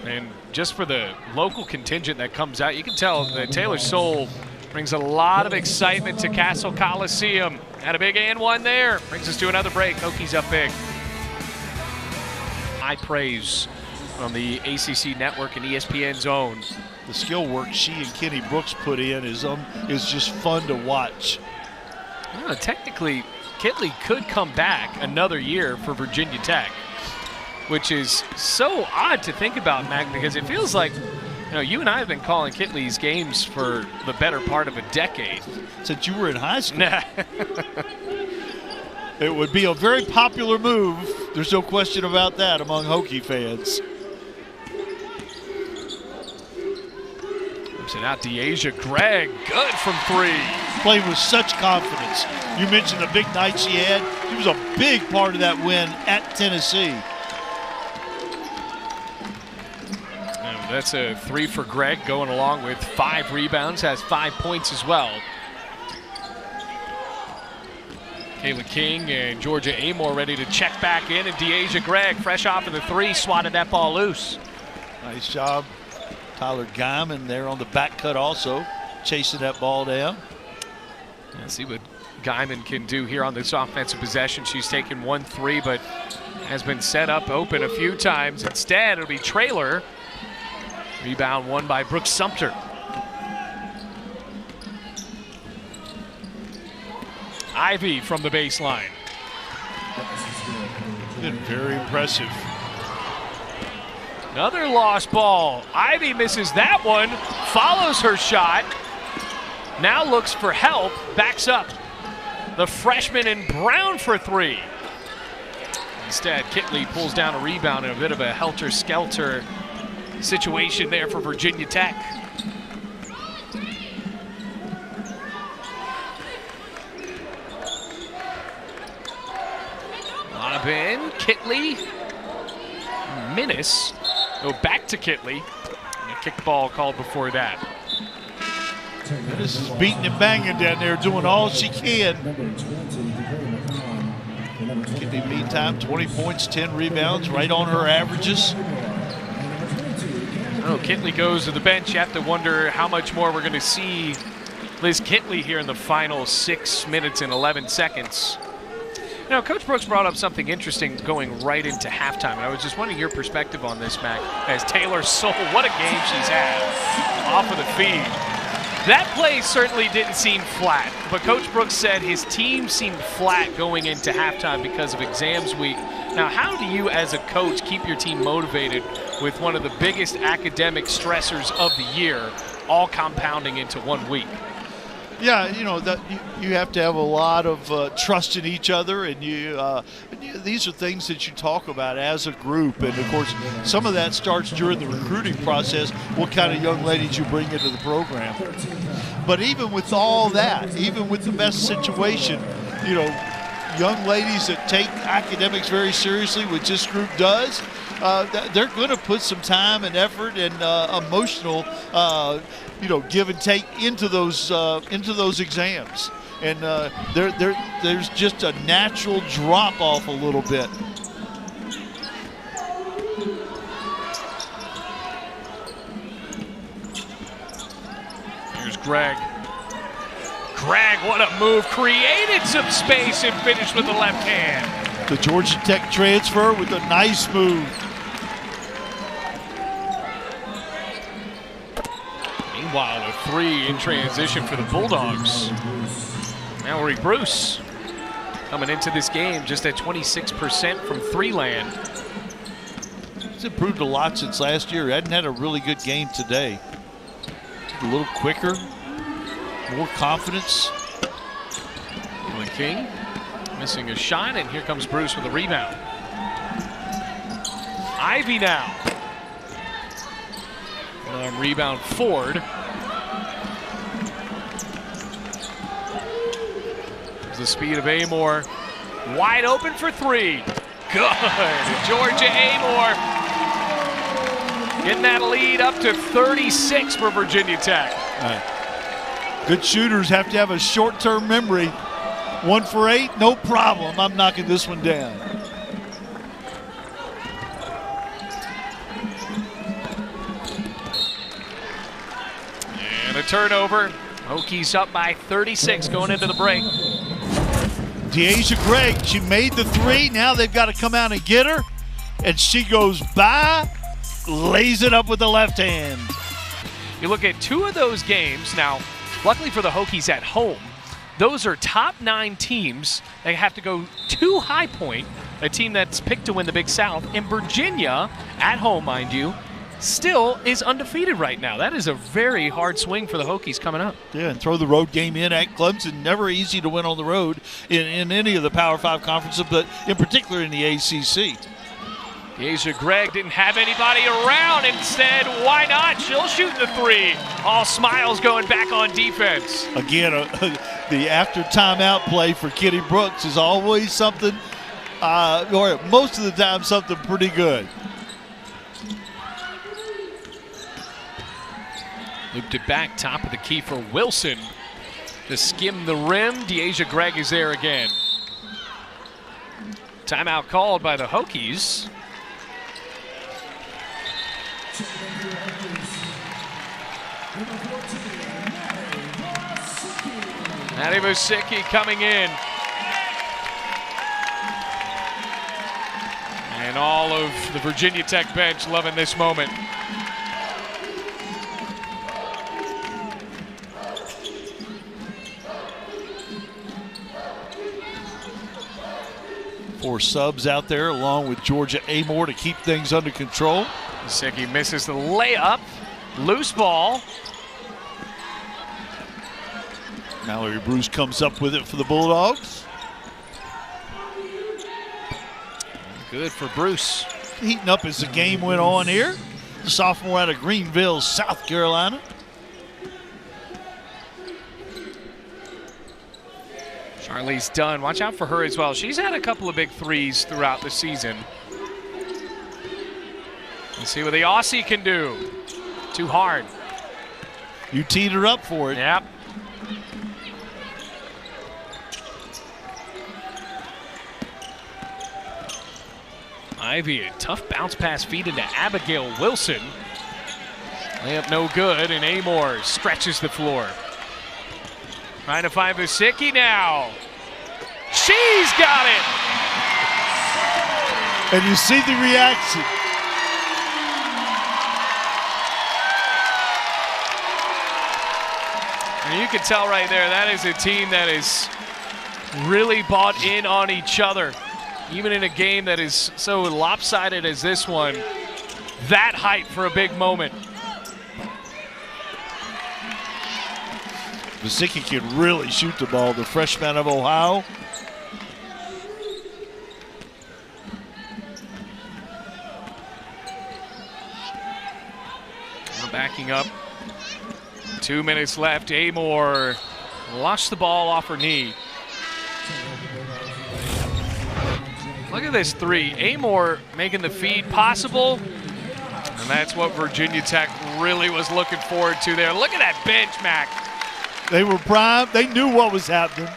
And just for the local contingent that comes out, you can tell that Taylor Soule brings a lot of excitement to Castle Coliseum. Had a big and one there. Brings us to another break. Hokies up big. High praise on the ACC network and ESPN zone. The skill work she and Kenny Brooks put in is just fun to watch. Technically, Kitley could come back another year for Virginia Tech, which is so odd to think about, Mac, because it feels like, you and I have been calling Kitley's games for the better part of a decade. Since you were in high school. It would be a very popular move. There's no question about that among Hokie fans. It out DeAsia Gregg, good from three. Playing with such confidence. You mentioned the big night she had. She was a big part of that win at Tennessee. And that's a three for Gregg, going along with 5 rebounds, has 5 points as well. Kitley King and Georgia Amoore ready to check back in, and DeAsia Gregg, fresh off of the three, swatted that ball loose. Nice job. Tyler Guyman there on the back cut also, chasing that ball down. Let's see what Guyman can do here on this offensive possession. She's taken 1-3, but has been set up open a few times. Instead, it'll be Traylor. Rebound won by Brooks Sumter. Ivy from the baseline. Been very impressive. Another lost ball. Ivy misses that one, follows her shot, now looks for help, backs up. The freshman in brown for three. Instead, Kitley pulls down a rebound in a bit of a helter-skelter situation there for Virginia Tech. Lob in, Kitley, Minnis. Go back to Kitley. And a kickball called before that. This is beating and banging down there, doing all she can. Kitley, meantime, 20 points, 10 rebounds, right on her averages. Kitley goes to the bench. You have to wonder how much more we're going to see Liz Kitley here in the final 6 minutes and 11 seconds. Now, Coach Brooks brought up something interesting going right into halftime, and I was just wondering your perspective on this, Mac, as Taylor Soule, what a game she's had off of the feed. That play certainly didn't seem flat, but Coach Brooks said his team seemed flat going into halftime because of exams week. Now, how do you as a coach keep your team motivated with one of the biggest academic stressors of the year all compounding into 1 week? Yeah, you have to have a lot of trust in each other, and these are things that you talk about as a group. And, of course, some of that starts during the recruiting process, what kind of young ladies you bring into the program. But even with all that, even with the best situation, young ladies that take academics very seriously, which this group does, they're going to put some time and effort and emotional give and take into those exams, and there's just a natural drop off a little bit. Here's Gregg. Gregg, what a move! Created some space and finished with the left hand. The Georgia Tech transfer with a nice move. Meanwhile, a three in transition for the Bulldogs. Mallory Bruce coming into this game just at 26% from three land. He's improved a lot since last year. He hadn't had a really good game today. A little quicker, more confidence. King missing a shot, and here comes Bruce with a rebound. Ivy now. Rebound Ford. There's the speed of Amoore. Wide open for three. Good. Georgia Amoore getting that lead up to 36 for Virginia Tech. Good shooters have to have a short-term memory. 1 for 8, no problem. I'm knocking this one down. And a turnover. Hokies up by 36 going into the break. Deasia Gregg, she made the three. Now they've got to come out and get her. And she goes by, lays it up with the left hand. You look at 2 of those games. Now, luckily for the Hokies at home, those are top 9 teams. They have to go to High Point, a team that's picked to win the Big South. And Virginia, at home, mind you, still is undefeated right now. That is a very hard swing for the Hokies coming up. Yeah, and throw the road game in at Clemson. Never easy to win on the road in any of the Power 5 conferences, but in particular in the ACC. Deasia Gregg didn't have anybody around. Instead, why not? She'll shoot the three. All smiles going back on defense. Again, the after timeout play for Kitty Brooks is always something, or most of the time something pretty good. Looped it back, top of the key for Wilson to skim the rim. Deasia Gregg is there again. Timeout called by the Hokies. Maddie Vosicki coming in. And all of the Virginia Tech bench loving this moment. Four subs out there along with Georgia Amoore to keep things under control. Vosicki misses the layup. Loose ball. Mallory Bruce comes up with it for the Bulldogs. Good for Bruce. Heating up as the game went on here. The sophomore out of Greenville, South Carolina. Charlie's done. Watch out for her as well. She's had a couple of big threes throughout the season. Let's see what the Aussie can do. Too hard. You teed her up for it. Yep. Ivy, a tough bounce pass feed into Abigail Wilson. Layup no good, and Amoore stretches the floor. Trying to find Vosicki now. She's got it! And you see the reaction. And you can tell right there, that is a team that is really bought in on each other. Even in a game that is so lopsided as this one, that hype for a big moment. Vosicki can really shoot the ball, the freshman of Ohio. Now backing up. 2 minutes left. Amoore lost the ball off her knee. Look at this three. Amoore making the feed possible. And that's what Virginia Tech really was looking forward to there. Look at that bench, Mac. They were primed. They knew what was happening.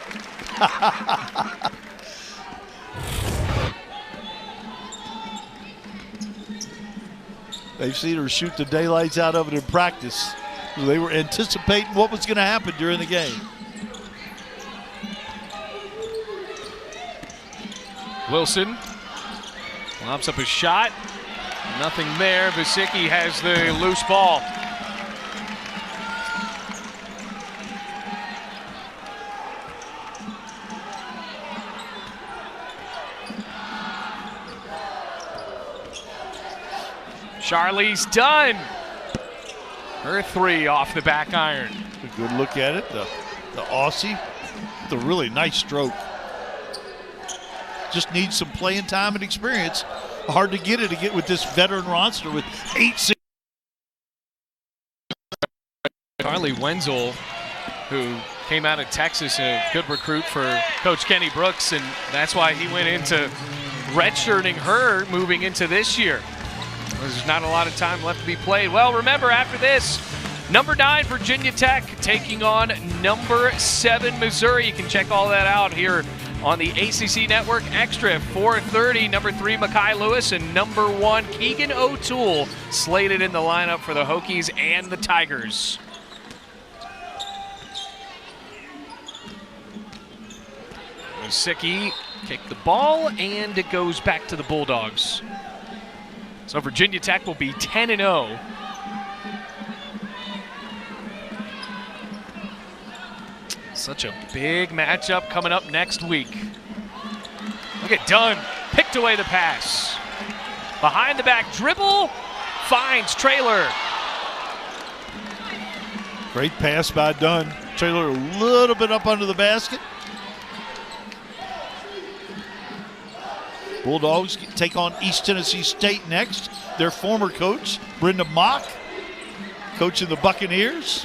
They've seen her shoot the daylights out of it in practice. They were anticipating what was going to happen during the game. Wilson lobs up a shot. Nothing there. Vosicki has the loose ball. Charlie's done. Her three off the back iron. A good look at it. The Aussie With a really nice stroke. Just needs some playing time and experience. Hard to get with this veteran roster with 8. Carly Wenzel, who came out of Texas, a good recruit for Coach Kenny Brooks, and that's why he went into redshirting her moving into this year. There's not a lot of time left to be played. Well, remember, after this, number 9 Virginia Tech taking on number 7 Missouri. You can check all that out here on the ACC Network Extra at 4:30. Number 3 Makai Lewis and number 1 Keegan O'Toole slated in the lineup for the Hokies and the Tigers. Sicki kicked the ball, and it goes back to the Bulldogs. So Virginia Tech will be 10-0. Such a big matchup coming up next week. Look at Dunn, picked away the pass. Behind the back dribble, finds Traylor. Great pass by Dunn. Traylor a little bit up under the basket. Bulldogs take on East Tennessee State next. Their former coach, Brenda Mock, coaching the Buccaneers.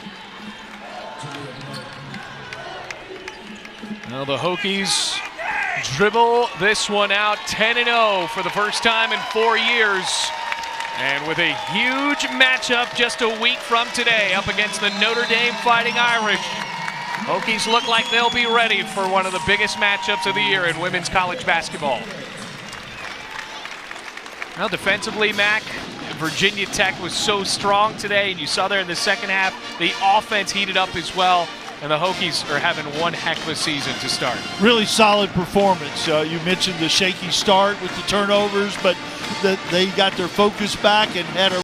Now the Hokies dribble this one out, 10-0 for the first time in 4 years. And with a huge matchup just a week from today up against the Notre Dame Fighting Irish. Hokies look like they'll be ready for one of the biggest matchups of the year in women's college basketball. Now defensively, Mac, Virginia Tech was so strong today, and you saw there in the second half, the offense heated up as well, and the Hokies are having one heck of a season to start. Really solid performance. You mentioned the shaky start with the turnovers, but they got their focus back and had a